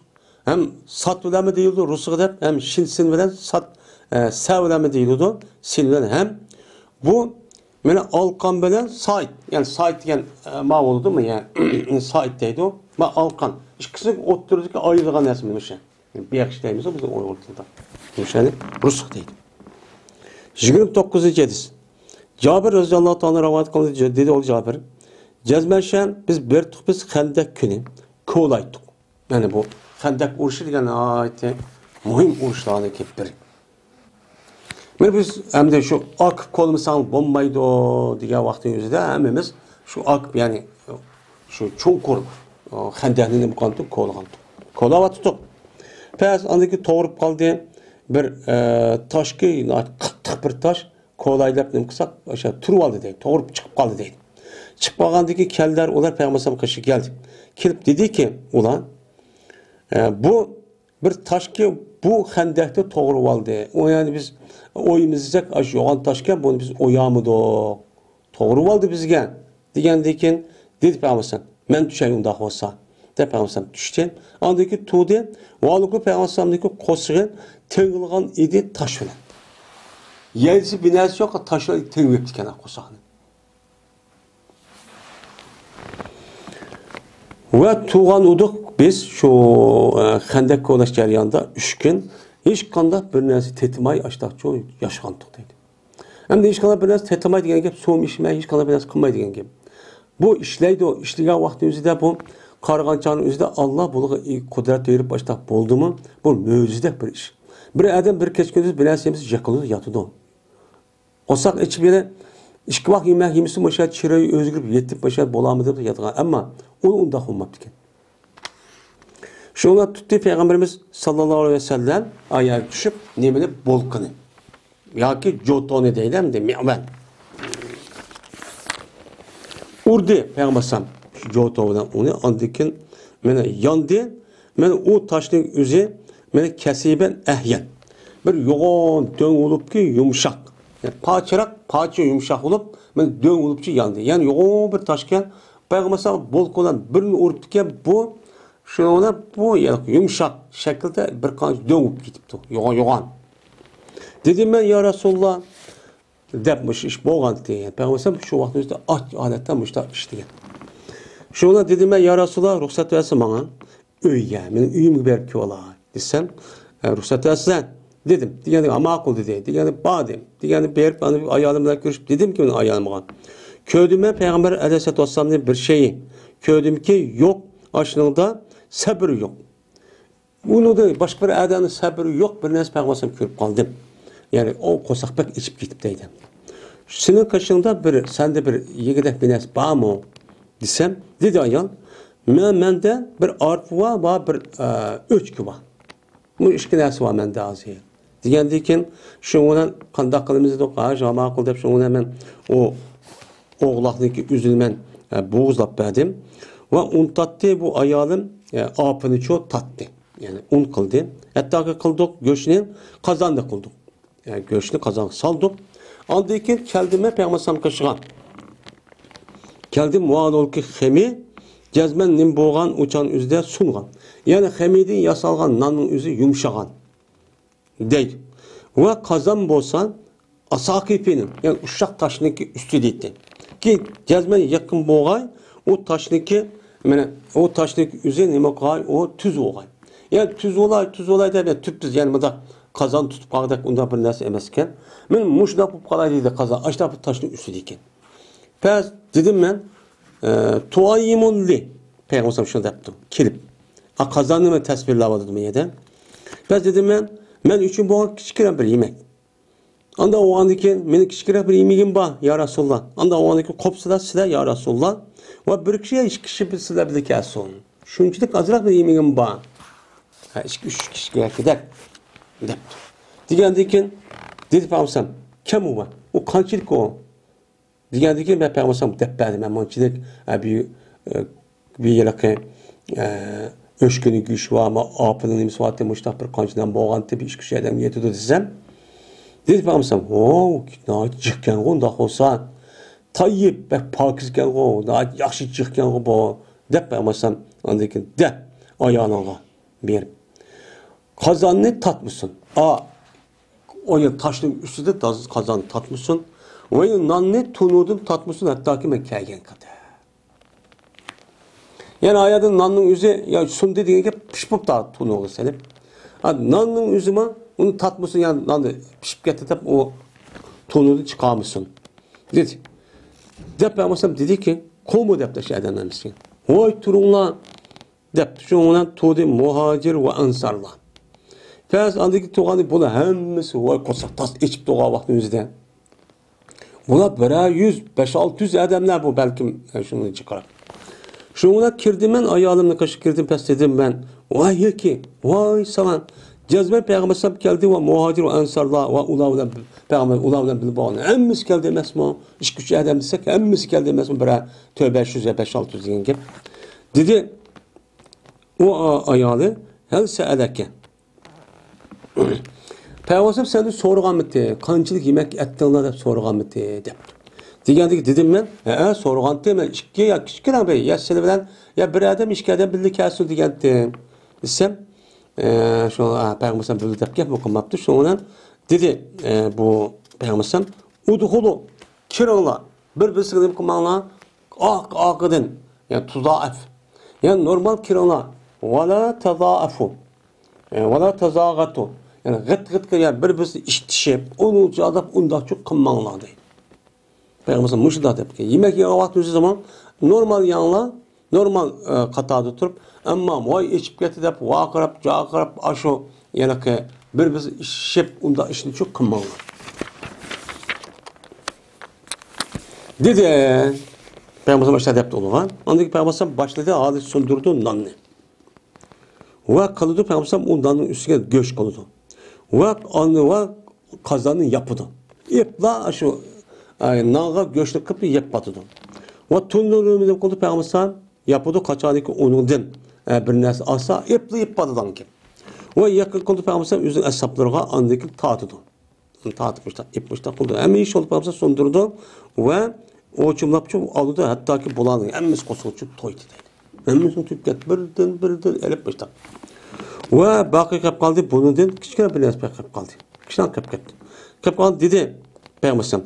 Speaker 1: hem sat bilan mi deyildi rusuk deb hem shin bilan sat sa bilan mi deyildi sin bilan hem bu meni alqan bilan sayt yani sayt degan ma bo'ldi mi yani sayt deydi o ma alqan ikkisi o'ttirdiki ayirgan narsa mana shu beqish deymiz biz o'g'il tilda o'shani rusuk deydi 29. hadis Cabir radhiyallohu ta'ala rivoyat qildi dedi ol Cabir Cezmenşen biz berdik biz Xandaq kuni ko'laydik. Yani bu Xandaq urushi degan ayeti muhim urushlardan biri. Biz hem de şu ak kolumuzdan bombaydı o diye vaktin yüzünde hemimiz şu ak yani şu çukur hendekini bu kantu kolgan. Kolava tutup. Pes andaki doğurup kaldı bir taşkı qattiq bir taş kolaylap nim qilsak aşağı turib oldi deydi. Doğurup çıkıp kaldı deydi. Çıkıp kalgandaki keller ular Peygamber kaşı geldi. Kelip dedi ki ulan bu bir taşkı bu hendekte doğurup aldı. O yani biz oyimizda aş yoğan taşken bunu biz oyamıdı. Doğurup aldı bizge. Degendekin dedi Peygamber men düşeyim unda olsa. De Peygamber düştü. Andaki tuğdu. Valıklı Peygamber'deki kosuğu tığılgan idi taş bilen. Yerisi binası yok taşla tığıp diken kosuğunu. Ve tuğan uduk biz şu hendek kolaş jarayonida 3 gün hech qanday bir narsa tetimay açtaqçı yaşandık deydi. Hem de hech qanday bir narsa tetimay degan gap so'm ishmay hech qanday bir narsa qilmay degan gap. Bu ishlaydi o ishlagan vaqtning o'zida bu qarg'anchaning o'zida Alloh bunga qudrat berib başlaq bo'ldimi? Bu mo'jiza bir ish. Bir adam bir kech kunduz bir narsamiz yiqilib yotadi. Osaq ichib yana ikki vaqt yemak yemisi o'sha chiroy o'zgarib yetib o'sha bo'lamidi deb yotgan. Ammo u unda bo'lmabdi ekan. Şuna tuttu Peygamberimiz sallallahu aleyhi ve sellem ayağa düşüp nemini bolkını. Ya ki jotoni deylem de mi'ven. Urdi Peygamber sallam jotovidan onu andikin mene yandı. Mene o taşın üzü mene kesiben ehyen. Bir yoğun dön olup ki yumuşak. Yani parça yumuşak olup mene dön olup ki yandı. Yani yoğun bir taşken Peygamber sallam bolkolan birini urup ki bu şuna bu yumuşak şekilde bir kanç dönüp gitipti. Yoğan. Dedim ben ya Resulullah depmiş iş boğan diye. Peygamber şu vaktimizde adetten müştak iştigen. Şuna dedim ben ya Resulullah ruhsat versin bana. Öyge, benim üyüm belki ola. Desem ruhsat versin. Dedim. Digeni makul dedi. Digeni badim. Digeni berip ayağımla görüşüp dedim ki onun ayağıma. Köydüme Peygamber Aleyhisselatü Vesselam'ın bir şeyi. Köydüm ki yok aşınında sabır yok. Bunu da başka bir adamın sabrı yok. Bir nesi Peygamber'e görüp kaldım. Yani o kosak pek içip gitip deydim. Senin kaşında bir, sende bir yegedek bir nesi bağ mı? Desem, dedi ayol, mende bir arp var, bir ölçkü var. Bu iki nesi var mende az yer. Digendiyken, şundan kandak kılımızı da qajama qıl dep şundan hemen o oğlaqdaki üzülmen boğuzlap verdim. Ve un tattı bu ayalım apını çok tattı. Yani un kıldı. Hatta ki kıldık göçünü kazan da kıldık. Yani göçünü kazan saldık. Andayken keldime Peygamber kaşıgan. Keldim muan ol ki xemi cezmen nim boğan uçan üzde sungan. Yani xemidin yasalgan nanın üzü yumuşagan. Deydi. Ve kazan bolsan asakipinin yani uşak taşındaki üstü deydi. Ki cezmen yakın boğay o taşındaki o taşındaki üzeri nime koy o tüz olay. Yani tüz olay da ben tüptüz yani burada kazan tutup kaldık onda bir narsa emesken. Ben muşda pup kalay dedi kazan. Açta bu taşın üstü diken. Pes dedim ben tuayyimun li. Peygamber şunu yaptım. Kilip. A kazanımı tasvirlavadım yeden. Pes dedim ben üçün bu küçük bir yemek. Anda o andaki benim küçük bir yemeğim var ya Resulullah. Anda o andaki kopsada size ya Resulullah. Ve bir kişiye iş kişi bir size bir de kelsin. Şunçilik azrak bir yemeğim var. Üç kişi gider. Digendiyken dedi Peygamber kim var? O kançilik o. Digendiyken ben Peygamber depperdim. Ben mançilik bir yelake öşkünü güç var ama apının imsvatı muştak bir kançıdan boğan tipi iş kişi adam yetiyordu desem. Dedi Peygamber o ne çıkken o da olsa tayyip ve pakizken o da yaxşı çıkken o bu. Dep Peygamber andayken de ayağına bir kazanını tatmışsın. O yıl taşın üstünde kazanı tatmışsın. O yıl nanını tunudun tatmışsın hatta ki Mekke'ye kadar. Yani ayadın nanının yüzü ya sun dediğin gibi pişip da tunu olur senin. Nanının yüzüme onu tatmışsın yani nanı pişip getirip o tunudu çıkarmışsın. Dedi. Peygamber dedi ki komu dep de şeyden demişsin. Oy turunla dep şu ona tuğdu muhacir ve ansarla. Pes andaki toğanı bunu hemmisi vay kosak tas içip toğa vaktin özüde. Buna bira 100, 5-600 adamlar bu belki şunu çıkar. Şuna kirdim ben ayağımla kaşı kirdim pes dedim ben. Vay ki, vay sana. Cezbe Peygamber sallallahu geldi ve muhacir ve ensarlar ve ulavla Peygamber ulavla bilip bağlı. Hemmisi geldi mesma. İş güçlü adam desek hemmisi geldi mesma bira tövbe 500 5-600 diyen gibi. Dedi o ayalı hel se'eleke. Peygamber seni sorğan mıdı? Kançılık yemek ettiğinler hep sorğan mıdı? Degandik dedim ben. Sorğan dedim. İki ya kichkina bey. Ya seni bilen ya bir adam iki adam bildi kelsin degandim. Desem şu Peygamber bildi dep gap okumaptı. Şoňdan dedi bu Peygamber udhulu kiranlar bir-birisi dedim kumanlar aqdan yani tuzaaf. Yani normal kiranlar wala tazaafu. Wala tazagatu. Yani gıt yani bir-birisi iştişip onu cadap unda çok kımmanlar deydi. Peygamber muşda dep ki yemek yiyen vaqt özü zaman normal yanla normal qatada turup amma vay içip ketdi dep vaqirap jaqirap aşo yani ki bir-birisi işip unda işini çok kımmanlar. Dedi Peygamber başladı depti oluğa. Ondaki Peygamber başladı adet söndürdü nanni. Ve kalıdı Peygamber o nanın üstüne göç kalıdı. Ve anı ve kazanı yapıdı. İpla şu nağa göçlü kıpı yap batıdı. Ve tunluğunu kalıdı Peygamber yapıdı kaçanıki onundan bir nesi asa ipli ip batıdan ki. Ve yakın kalıdı Peygamber üzerine hesaplarına andaki tatıdı. Tatmışlar, ipmişler kalıdı. Hem iş olup Peygamber söndürdü ve o cümlapçı aldı hatta ki bulandı. Emmisi kosuğucu toydu deydi. Emmisini tüpket birden elip başladı. Ve baki kap kaldı bunun din küçük bir nespe kap kaldı. Küçük kap gitti. Kap kaldı dedi Peygamber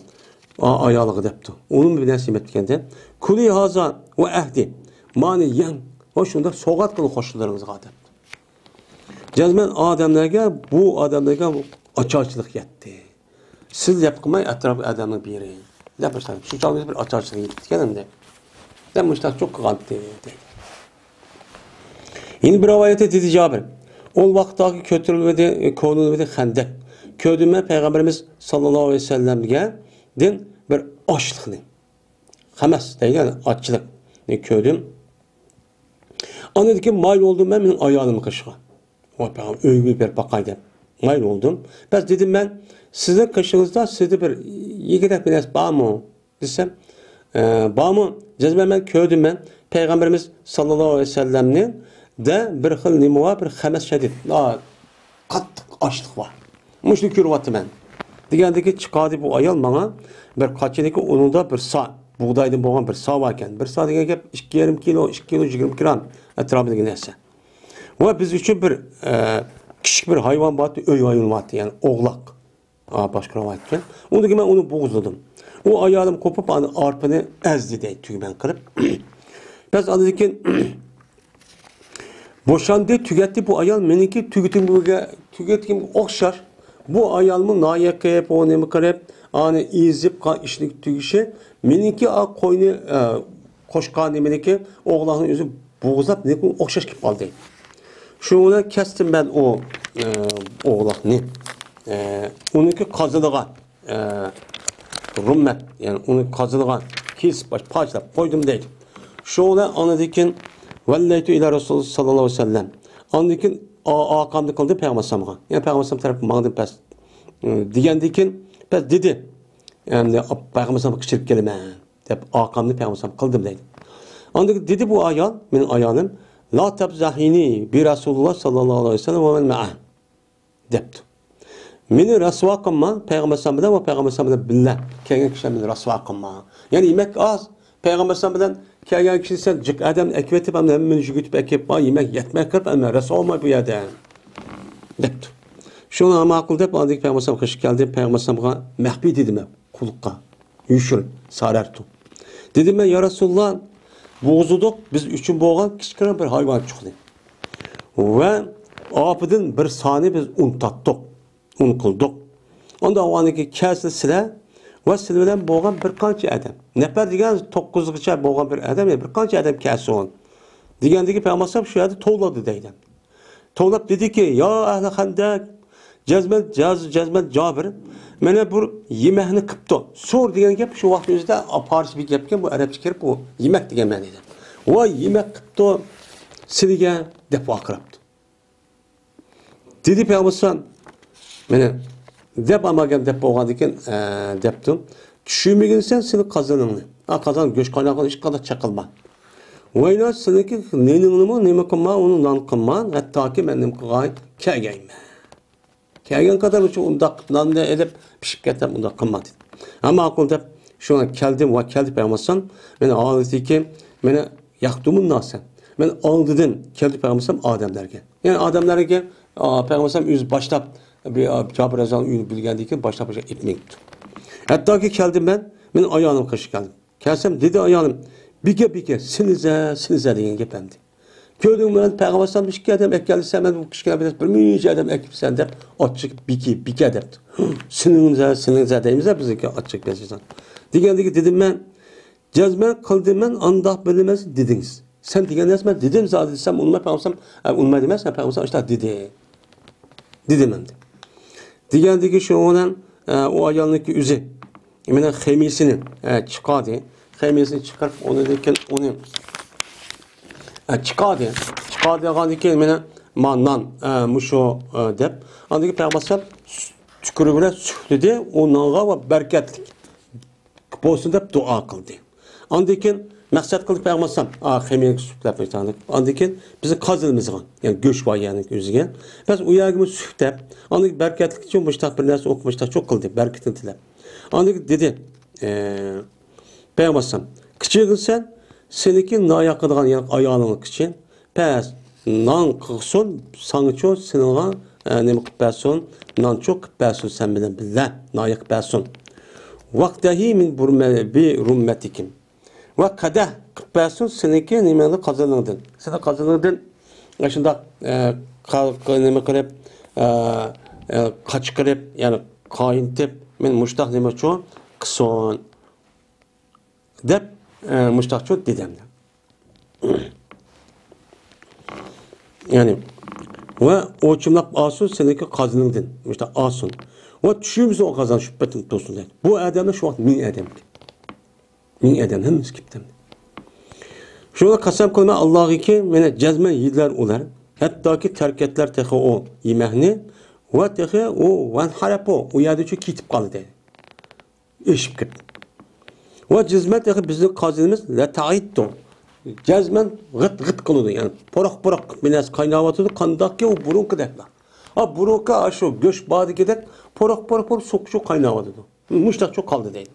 Speaker 1: ayalığı depti. Onun bir nesi metkende. Kuli haza ve ehdi mani yan hoşunda soğat kılı koşullarınızı depti. Cezmen adamlarga bu adamlarga açarçılık yetti. Siz yapmay etrafı adamın biri. Ne başlayalım? Şu çalgıda bir açarçılık yetti. Kendimde. Demişler çok kıgantı dedi. Yine bir rivayete dedi Cabir. O vaxtdaki kötürülmedi, konulmedi Xəndək. Ködüme Peygamberimiz sallallahu aleyhi ve sellem'e din bir açlık ne? Xəməs değil yani açlık. Ne ködüm? Anı dedi ki mayl oldum ben benim ayağımı kaşığa. O Peygamber övgü bir bakaydı. Mayl oldum. Ben dedim ben sizin kaşığınızda sizde bir yigidek bir nes bağ mı? Desem bağ mı? Cezbe ben ködüm ben Peygamberimiz sallallahu aleyhi ve sellem'in de bir xil nima var, bir xəməs şədid. Qattiq açlıq var. Muşlu kürvatı mən. Degəndəki çıxadı bu ayal bana bir qaçıniki onunda bir sa, buğdaydan boğan bir sa varken. Bir sa degen gep 2,5 kilo, 2 kilo 20 gram ətrafında nəsə. Və biz üçün bir kiçik bir hayvan batı, öy hayvan batı, yani oğlaq. Başqa rivayətdə. Onda ki mən onu boğuzladım. O ayağım kopup arpını əzdi dey tüymən qırıb. Bəs anladı ki boşandı, tüketti bu ayal meniki tüketkim okşar. Bu ayalımı nayakayıp, o nemi karep, ani izip işlik tüküşe, meniki koyunu koşkan meniki oğlanın yüzü boğuzlap meniki okşaş kip aldı. Şuna kestim ben o oğlanı. Onunki kazılığa rummet, yani onu kazılığa kes baş parçalap koydum değil. Şuna anladı ki Valleytu ila Resulullah sallallahu aleyhi ve sellem. Andikin aqamda kıldı Peygamber samğa. Yani Peygamber sam tarafı mağdım pes. Digendikin pes dedi. Yani Peygamber sam'a kışırıp gelme. Dep aqamda Peygamber sam kıldım dedi. Andikin dedi bu ayal, benim ayalım. La tabzahini bi Resulullah sallallahu aleyhi ve sellem ve men ma'ah. Depti. Meni rasva kılma Peygamber sam'dan ve Peygamber sam'dan billah. Kelgen kişiler meni rasva kılma. Yani yemek az. Peygamber sam'dan kelgen kişi sen cık adam ekvetip hem hemen jügütüp ekip var yemek yetmek kırp ama resul olma bu yerden. Depti. Şunu ama akıl dep andık Peygamber sam kışık geldi Peygamber sam'a mehbi dedim kulukka. Yüşür sarartu. Dedim ben ya Resulullah boğuzuduk biz üçün boğan küçük bir hayvan çıktı. Ve apıdın bir saniye biz un tattık. Un kıldık. Onda o andaki kesli silah ve silvelen boğan bir kança adam. Nefer diyen 9'lukça boğan bir adam ya bir kança adam kesi on. Diyendeki Peygamber şu yerde toğladı deyden. Toğlap dedi ki ya ehli Xəndək Cezmen Cabir mana bu yemekni qipti. So'r degan gap shu vaqt o'zida aparış bir gapga bu arabcha kirib bu yemek degan ma'noda. Va yemek qipti sizga deb vaqirabdi. Dedi Peygamber mana deb amagan deb bo'lgan ekan debdi. Tushunmagansan seni qazoningni. Qazon go'sht qaynag'an ish qada chaqilma. Vayna seniki nima qilma, uni non qilma, hattoki men nim qilg'ay kelgayman. Kelgan qadar uchun undaq nonni edib pishib ketam undaq qilma dedi. Ammo aql deb shuna keldim va keldi Peygamber meni odatiki meni yaqtumun nasan. Men oldidan keldi Peygamber odamlarga. Ya'ni odamlarga Peygamber o'zi boshlab bir Cabir azal uyni bilgandiki boshlab etmekdi. Hattoki keldim men ayolim qish keldim. Kelsem dedi ayolim bike sinize degan gapimdi. Gördüm ben Peygamber bir şey adam eklersem ben bu kişiye biraz bir adam ekipsen de açık bike depti. Sinize deyimiz bizdeki açık bezirsen. Degandiki dedim ben cezmen kıldım ben andah bilemez dediniz. Sen diyen esme dedim zaten desem unma Peygamber unma demezsen Peygamber işte dedi. Dedim ben de. Degandiki şu olan o ayağındaki üzü. Yine xemisini çıkardı. Xemisini çıkarıp onu derken onu çıkardı yani mene mandan muşo dep. Andaki Peygamber tükürüğüne süfledi, onlara ve bereketlik olsun dep dua kıldı. Andaki maksat kıldık Peygamber xemiyelik süflep tanıdık. Andaki bizi kazılımız var. Yani göç var yani gözüge. Biz uyargımız süflep. Andaki bereketlik için müştak bir neresi okumuştak çok kıldı. Bereketini dilep. Andaki dedi Peygamber küçük sen seniki nayak kılgan yani ayağının için pes nan kılsın sanıço seninle ne kıpasın nan çok kıpasın sen bile nayak kıpasın vaktahi min bi rummetikim ve kadeh kıpasın seniki nimeli kazanırdın sen kazanırdın aşında ne kılıp kaç kılıp yani kayıntip men muştak nime çoğun kıson dep muştak çoğun dedem de. Yani ve o çımlak asun seneki kazanındın. Muştak asun. Ve düşüyoruz o kazan şüphetin dostun dedi. Bu adamda şu an min adam. Min adam hem skiptem. Şuna kasam koyma Allah'ı ki mene cezme yediler olar. Hatta ki terketler tehe o yemehni ve tehe o van harapo o yadı çünkü kitip kaldı dedi. İşip kip. Ve cezme tehe bizim kazanımız la ta'iddu. Cezmen gıt kılıyordu yani. Porak biraz kaynavatıyordu. Kandaki o burun kıdakla. Ha burunka aşo göç bağdı gider. Porak sok kaynavatıyordu. Muştak çok kaldı değil.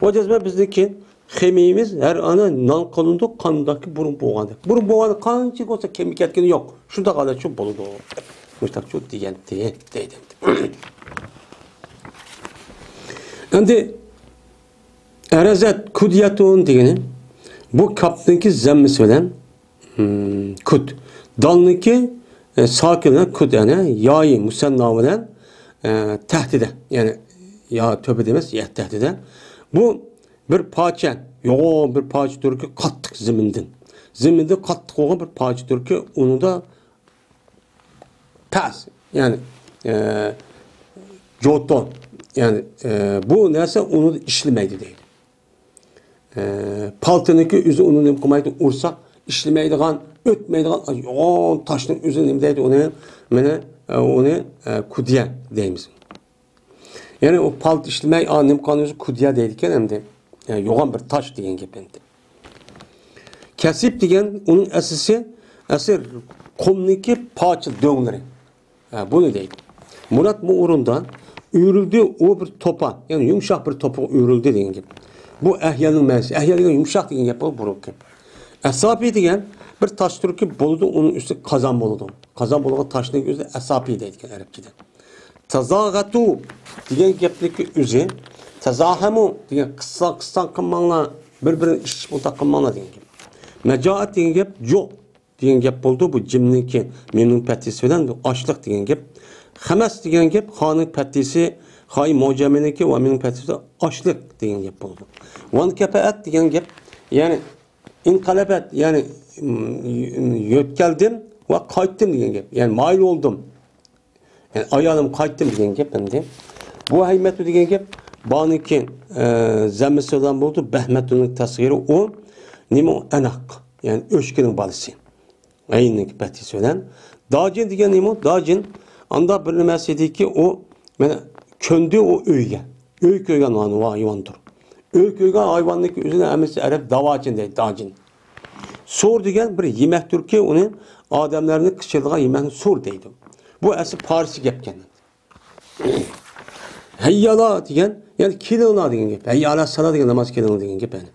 Speaker 1: O cezme bizdeki xemiyimiz her ana nan kalındı kandaki burun boğandı. Burun boğandı kancık olsa kemik etkeni yok. Şurada kadar çok boludu. Muştak çok diyen deydim. Şimdi erazet kudiyatun degeni bu kaptaki zemmisi bilen kud. Dalniki sakilen kud yani yayi musenna bilen tehdide yani ya tövbe demez ya tehdide. Bu bir parça yoğun bir parça türkü kattık ziminden. Ziminde kattık olan bir parça türkü onu da tas yani joton yani bu neyse onu da işlemeydi değil. Paltınıki üzü onu ne koymaydı ursak işlemeydiğen ötmeydiğen yoğun taşın üzü nemdeydi onu kudiye deyimiz. Yani o palt işlemeyi annem kanıyoruz kudiye deydikken hem de yoğun bir taş diyen gibiydi. Kesip diyen onun esir komniki parça döngleri. Bunu değil. Murat bu uğrundan üyürüldü o bir topa yani yumuşak bir topa üyürüldü diyen gibi. Bu ehyanın mevzi. Ehyanın yumuşak diyen yapı buruk. Esapi diyen bir taş türkü boludu onun üstü kazan boludu. Kazan boludu taşının üstü esapi deydikken Arapçada. Tazagatu diyen gepdeki üzü tazahamu diyen kısa kımmanla birbirine iş bulta kımmanla diyen gibi. Mecaat diyen gep jo diyen gep buldu bu cimniki memnun pettisi falan açlık diyen gep. Hemes diyen gep hanın pettisi hay mucemeneki ve memnun pettisi açlık diyen gep buldu. Van kepeat diyen gep yani inkalebet yani yötkeldim ve kayttım diyen gep. Yani mail oldum. Yani ayağım kayttım degan gap endi. Bu Haymetli degan gap baniki zammisi olan buldu. Behmetli'nin tasviri o nima anak. Yani öşkinin balisi. Ayınlık betisi olan. Dacin degan nima? Dacin anda bir nimasi ki o mana köndü o öyge. Öy koygan hayvandır. Öy koygan hayvanlık üzerine emisi Arap davacin deydi. Dacin. Sor degan bir yemektir ki onu adamlarını kışırdığı yemeğini sor deydi. Bu asıl Paris'i gepken. Heyyala degan, yani kelinglar degan gap. Heyyala sala degan namaz kelinglar degan gap yani.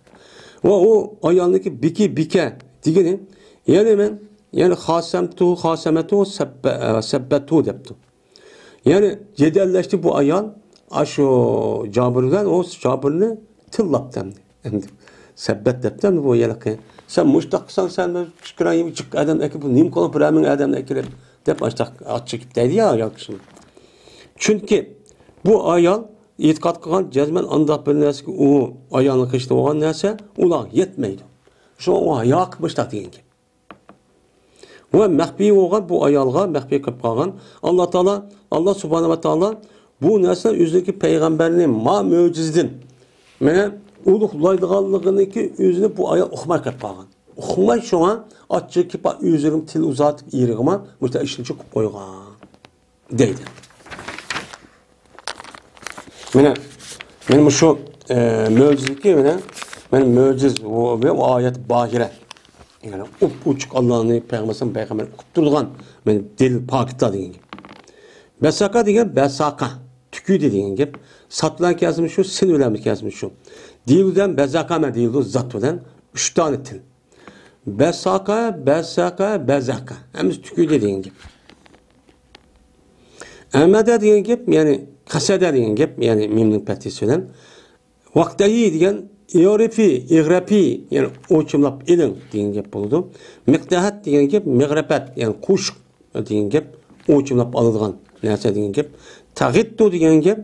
Speaker 1: Ve o ayağındaki bike degani yani men yani hasametu sebbetu depti. Yani cedelleşti bu ayal aşo Cabir'den o Cabir'ni tillap demdi. Sebbet depti bu yalakı. Sen muştaksan sen çıkırayım çık adam ekip nim kola piramin adam ekip dep açık dedi ya yakışım. Çünkü bu ayal itiqat qilgan jazman andaq bir narsa u ayolni qilishda bo'lgan narsa ular yetmaydi. Shu o yoqmishda degan gap. Va maxfiy bo'lgan bu ayolga maxfiy qilib qolgan Allah subhanahu va taolo bu narsa o'zidagi payg'ambarning mo'jizidan mana ulug'laydiganligini o'zini bu ayol uqmay qilib qolgan. Uqmay shunga ochchiq kelib o'zining til uzatib yirig'man mushta ishni qilib qo'ygan deydi. Benim şu mucizeki benim muciz o ayet bahire. Yani uçuk Allah'ın peygamber kutturduğun benim dil pakta degan gap. Besaka degan besaka tükü degan gap. Satılan kesimi şu, sin ölemli kesimi şu. Dilden bezaka mı dildu zat bilen 3 tane til. Besaka, bezaka. Hemiz tükü degan gap. Ahmeda degan gap yani kasada degan gap, yani mimning patisi bilan vaqtayi degan iğrapi yani o'chimlab eling degan gap bo'ldi. Miqdahat degan gap migrafat yani qo'shiq degan gap o'chimlab oladigan narsa degan gap. Tag'ittu degan gap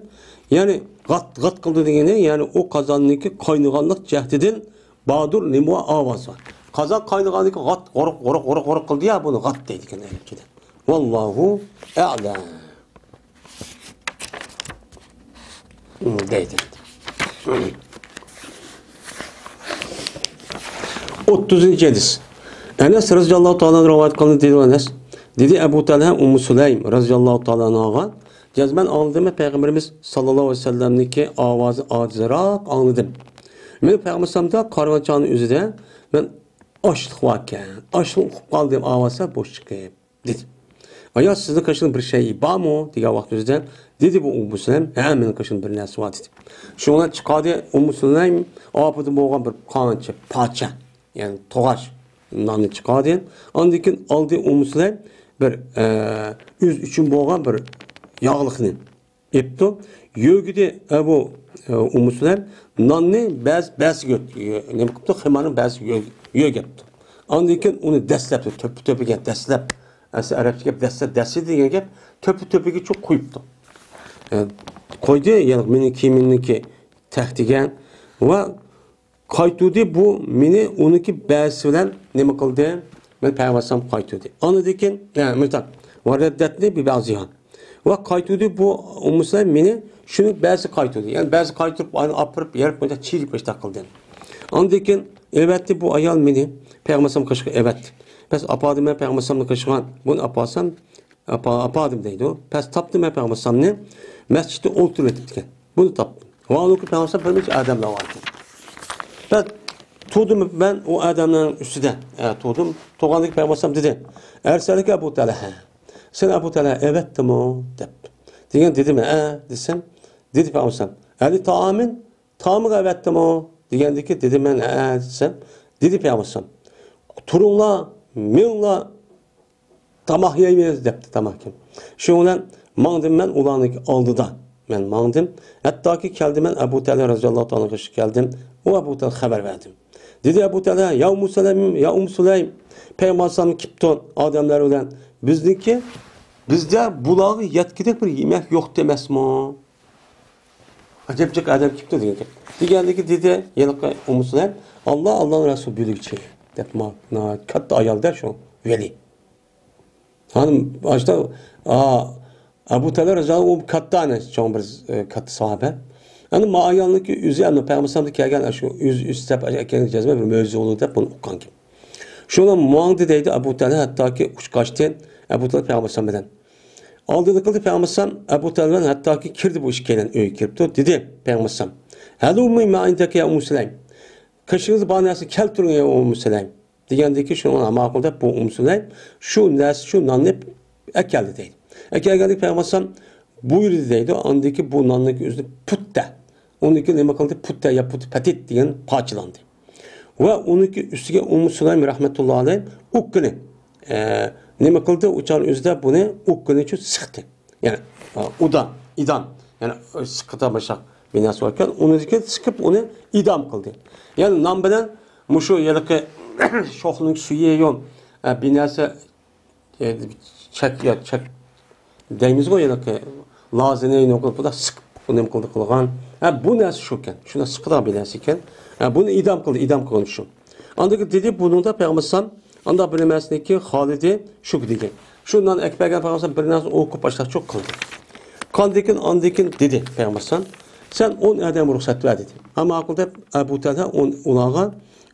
Speaker 1: yani g'at qildi degani yani o qozonniki qaynaganlik jahdidan bodur nima ovoz bor. Qozon qaynaganiki g'at g'uruq qildi ya buni g'at deydi ekan arabchada. Vallohu a'lam. Deydi. 30. hadis. Enes radıyallahu ta'ala rivayet kılındı dedi Enes. Dedi Ebu Talha Ummu Süleym radıyallahu ta'ala anha cezmen anladım Peygamberimiz sallallahu aleyhi ve sellem'deki avazı acizrak anladım. Ben Peygamberimiz'de karvançanın üzerinde ben açlık varken açlık kaldığım avazı boş çıkayım dedi. Aya sizin kaşının bir şey var mı diye vaktinizde dedi bu Ummu Süleym hemen kaşının bir nesi var dedi. Şuna çıkardı Ummu Süleym apıdı boğan bir kançı parça yani toğaç nanı çıkardı. Andikin aldı Ummu Süleym bir yüz üçün boğan bir yağlıkını yaptı. Yögüde bu Ummu Süleym nanı bez götürüyor. Ne yaptı? Hemanın bez yög yaptı. Andikin onu deslepti. Töpü gel deslep. Arapça desi degan gap töpü çok koyuptu. Koydu yani meniki tahtigan ve qaytudi bu meni uniki basi bilan nima qildi? Men payg'ambarim qaytudi. Anidikin yani mutlaq varaddatni bi ba'ziha. Ve qaytudi bu Ummu meni shuni basi qaytudi. Yani basi qaytirib apirib yerib qo'ydi, chigib ishta qildi. Anidikin elbette bu ayol meni payg'ambarim qishqa evet. Pes apadım ben Peygamber'imle kaşıgan. Bunu apadım deydi o. Pes taptım ben Peygamber'imle mescitte oturup bunu taptım. Vallahi Peygamber'im bir adamla vardı. Ben tuttum ben o adamların üstüne. Tuttum. Toğandaki Peygamber'im dedi. Erselike Ebu Talha. Sen Ebu Talha evet mi o? Dedim. Dedim desem. Dedi Peygamber'im. Ali tamı evet mi o? Dedim ben desem. Dedi Peygamber'im. Turunla minla tamak yiyemiz depti tamakim. Şundan mandım ben ulanık aldıda. Ben mandım. Hatta ki geldim ben Ebu Talha radıyallahu anh'a geldim. O Ebu Talha haber verdim. Dedi Ebu Talha ya Ummu Süleym Peygamber'im kipton adamlar olan bizdeki bizde bulağı yetkidek bir yemek yok demez mi? Acayip adam kipton diye. Diğerdeki dedi yanıka Ummu Süleym Allah'ın Resulü büyük şey. Depma katta ayal der şu veli. Hanım başta Abu Talha radhiyallohu o katta ana çoğun bir katta sahabe. Yani ma'ayanlık yüzü yani Peygamber'e kelgen şu yüz step ekeni cezme bir mevzu olur da bunu okuyan kim. Şuna muangdı deydi Abu Talha hatta ki uçkaçtı Abu Talha Peygamber'e bilen. Aldı kıldı Peygamber'e Abu Talha'nın hatta ki kirdi bu işkelen öyle kirdi dedi Peygamber'e. Hadi ummi ma'indeki ya Ummu Süleym. Kaşınızı bana nasıl keltirin ya Ummu Süleym. Diyendeki şunun ama aklımda bu Ummu Süleym şu nas şu nanne ekeldi deydi. Ekeldi Peygamber'e buyurdu deydi. Andaki bu nanlık yüzü putta. Onunki ne kaldı putta ya put patit diyen parçalandı. Ve onunki üstüge Ummu Süleym rahmetullahi aleyh ukkını ne kaldı uçan yüzde bunu ukkını için sıktı. Yani idam. Yani sıkıta başak binası varken onunki sıkıp onu idam kıldı. Yani nam bilen muşu yalaki şohlun suyu yon binası çek deyimiz o yalaki lazine nokta bu da sıkıp onu kıldı kılgan. Bu nasıl şokken? Şuna sıkıda binası iken bunu idam kıldı, idam konuşum. Andaki dedi bunun da Peygamber anda bilemezsin ki Halid'i şu dedi. Şundan ekbergen Peygamber bir nasıl okup başlar çok kıldı. Andikin dedi Peygamber sen 10 adam ruhsat ver dedi. Ama aklında Ebu Talha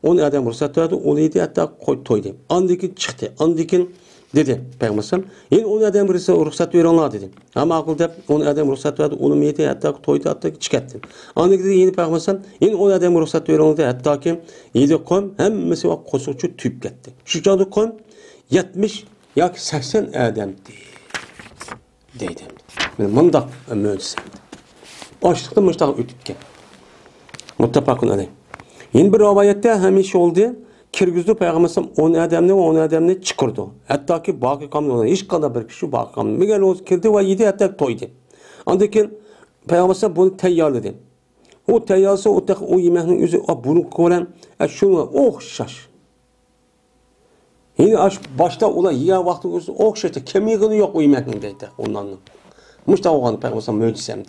Speaker 1: 10 adam ruhsat verdi. Onu hatta toydu. Andikin çıktı. Andikin dedi Peygamber yine 10 adam ruhsat verenler dedi. Ama aklında 10 adam ruhsat verdi. Onu miydi hatta toydu hatta çıkarttı. Andikin dedi yine Peygamber yine 10 adam ruhsat verenler dedi. Hatta ki 7 kom hem mesela koşukçu tüp gitti. Şu canlı kom 70 ya 80 adam dedi. Mındak mühendisi. Açlıkta müştak ötükken. Muttafakun aleyh. Yine bir rivayette hemiş oldu. Kirgizli Peygamber'im 10 adamını çıkırdı. Hatta ki baki kamyon hiç kadar bir kişi baki kamyon. Bir gel kirdi ve yedi hatta toydu. Andaki Peygamber'im bunu teyyarladı. O teyyarsa o yemeğinin yüzü bunu koran şunu şaş. Yine başta olan yiyen vakti okşaştı. Kemiğini yok o yemeğinin deydi ondan. Müştak olan Peygamber'im mücisemdi.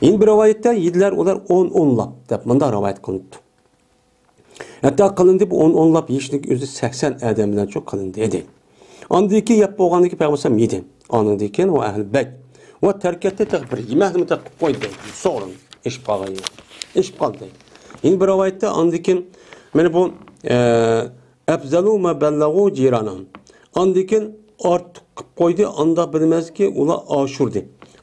Speaker 1: Yine bir rivayette yediler olar 10 lap. Bunda rivayet kılındı. Hatta kılındı bu 10 lap yeşillik yüzü 80 adamdan çok kılındı dedi. Andaki yapı oğandaki Peygamber'im yedi. Anındaki o ehl-i beyt. Ve terkette tekbir. Yemeğini tekbir koydu. Sorun. İş bağlayı. İş bağlayı. Yine bir rivayette andaki bu ebzelu me bellagu ciranahum. Andikin artık koydu anda bilmez ki ula aşurdu.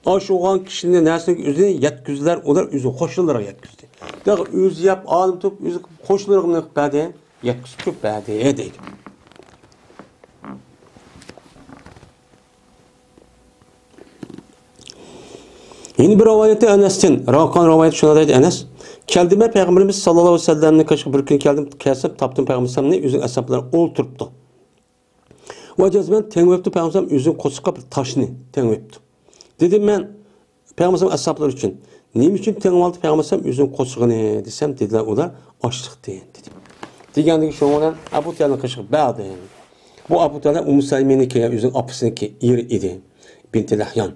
Speaker 1: Aş olan kişinin nesnek üzerine yetküzler olar üzü hoşlulara yetküzdü. Daha üz yap alim top üzü hoşlulara ne bade yetküz çok bade değil. Yeni bir rivayette Enes'tin Rakan rivayet şuna dedi Enes. Keldime Peygamberimiz sallallahu aleyhi ve sellem'le kaçıp bir gün geldim kesip taptım Peygamberimiz üzün asaplar oturttu. Ve cezben tenvepti Peygamberimiz üzün kosuka bir taşını tenvepti. Dedim ben Peygamberimiz ashablar için neyim için tenvaltı Peygamberimiz üzün kosuğunu desem dediler o da açlık deyin dedim. Diyendeki şu olan Abu Talha'nın kaşık bağdı. Bu Abu Talha Ummu Süleyman'ın ki üzün apısının ki iri idi. Binti Lahyan.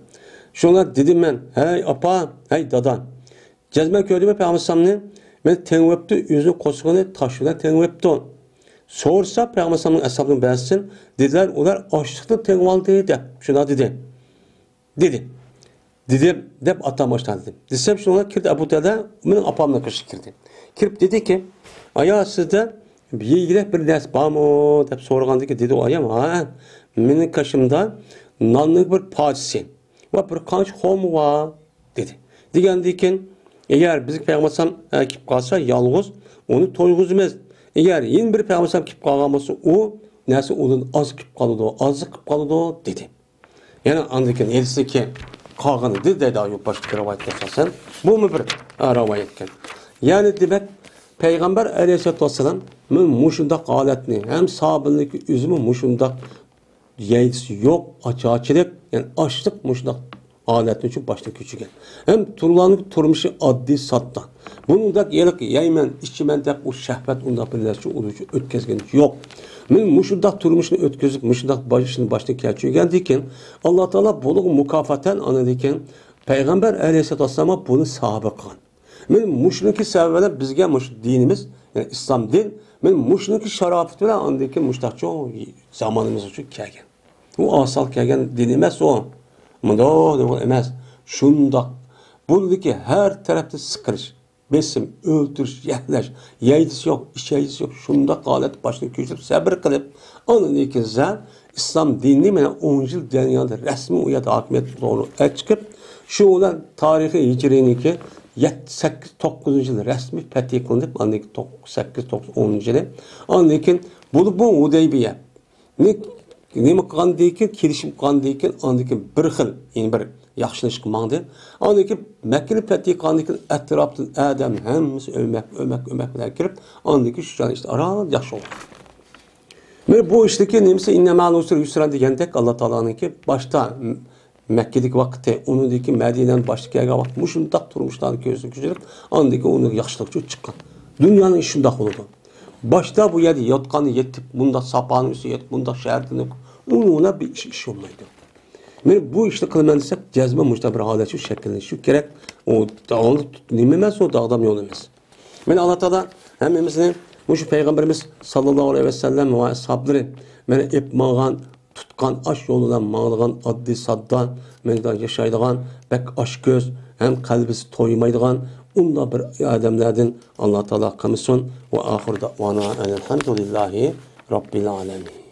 Speaker 1: Şuna dedim ben hey apa hey dadan. Cezmen köydüme Peygamberimiz ben tenvepti üzün kosuğunu taşıdan tenvepti. Sorsa Peygamberimiz ashabının beğensin dediler onlar açlıkta tenvaltı dedi. Şuna dedi. Dedim dep atam baştan dedim. Desem şuna kirdi Abu Talha benim apamla kaşık kirdi. Kirip dedi ki aya sizde bir ders var mı dep sorgandı ki dedi o ayam ha benim kaşımda nanlık bir parçası ve bir kanç hom var dedi. Digendikin eğer bizim Peygamberimiz ekip kalsa yalnız onu toyguzmaz. Eğer yeni bir Peygamberimiz ekip kalması o nasıl onun az ekip kaldı dedi. Yani andikin elisteki kağını dedi ayıp başka rivayet esasen. Bu mu bir rivayetken? Yani demek Peygamber aleyhissalatü vesselam muşundak aletini hem sahabındaki üzümü muşundak yeyisi yok açıkçılık yani açlık muşundak aletini için başta küçükken. Hem turulanık turmuşu addi sattan. Bunun da yelik yaymen işçimen de o şehvet onda birleşçi olucu ötkezgen yok. Muşundak turmuşunu ötközüp muşundak başını kelçiyor geldikken Allah Teala bunu mukafaten anıdikken Peygamber aleyhissalatü vesselam'a bunu sahabe kılan. Muşunki sebebine bizge dinimiz yani İslam din muşunki şarafet bilen anıdikken muştakçı zamanımız için kelgen. O asal kelgen din emas o. Munda emas. Şundak. Buradaki her tarafta sıkırış, besim, öldürüş, yaklaş, yaydısı yok, içeydiğisi yok. Şundak halet başını köşürüp, sabır kılıp, onun için İslam dinini mene 10 yıl dünyada resmi uyat hakimiyet doğru çıkıp, şu olan tarihi hicriniki 8-9 yıl resmi fethi kılınıp, 8-9-10 yılı. Onun için bu Hudeybiye. Nima qilgan deykin, kelishib qilgan deykin, ondan keyin bir xil, yani bir yaxshilash qilmadi. Ondan keyin Makkani fath qilgandan keyin atrofdan odam hammasi o'mak bilan kirib, ondan keyin shu joyda işte aram yaxshi bo'ldi. Mana bu ishdagi nimasi innamal usri yusra degandek Alloh taoloninki boshda Makkadagi vaqtda, undan keyin Madinadan boshqa kelgan vaqt mushundaq turmushlarni ko'zga ko'chirib, ondan keyin uni yaxshilik uchun chiqqan. Dunyoning ishi shundoq bo'ladi. Başta bu yedi yotqanı yetip bunda sapanın üstü yetip bunda şehirden ona bir iş olmaydı. Yani bu işte kılman desek cezme müştabir halet şu şekilde şu gerek o dağını dinlemez o dağdan yol emez. Yani Allah Teala hemimizin şu Peygamberimiz sallallahu aleyhi ve sellem ve ashabları beni ipmağan tutkan aş yolundan mağlıgan addi saddan menden yaşaydıgan bek aş göz hem kalbisi toymaydıgan unda bir adamlardan Allah Teala kılsın ve ahir davana elhamdülillahi rabbil alemin.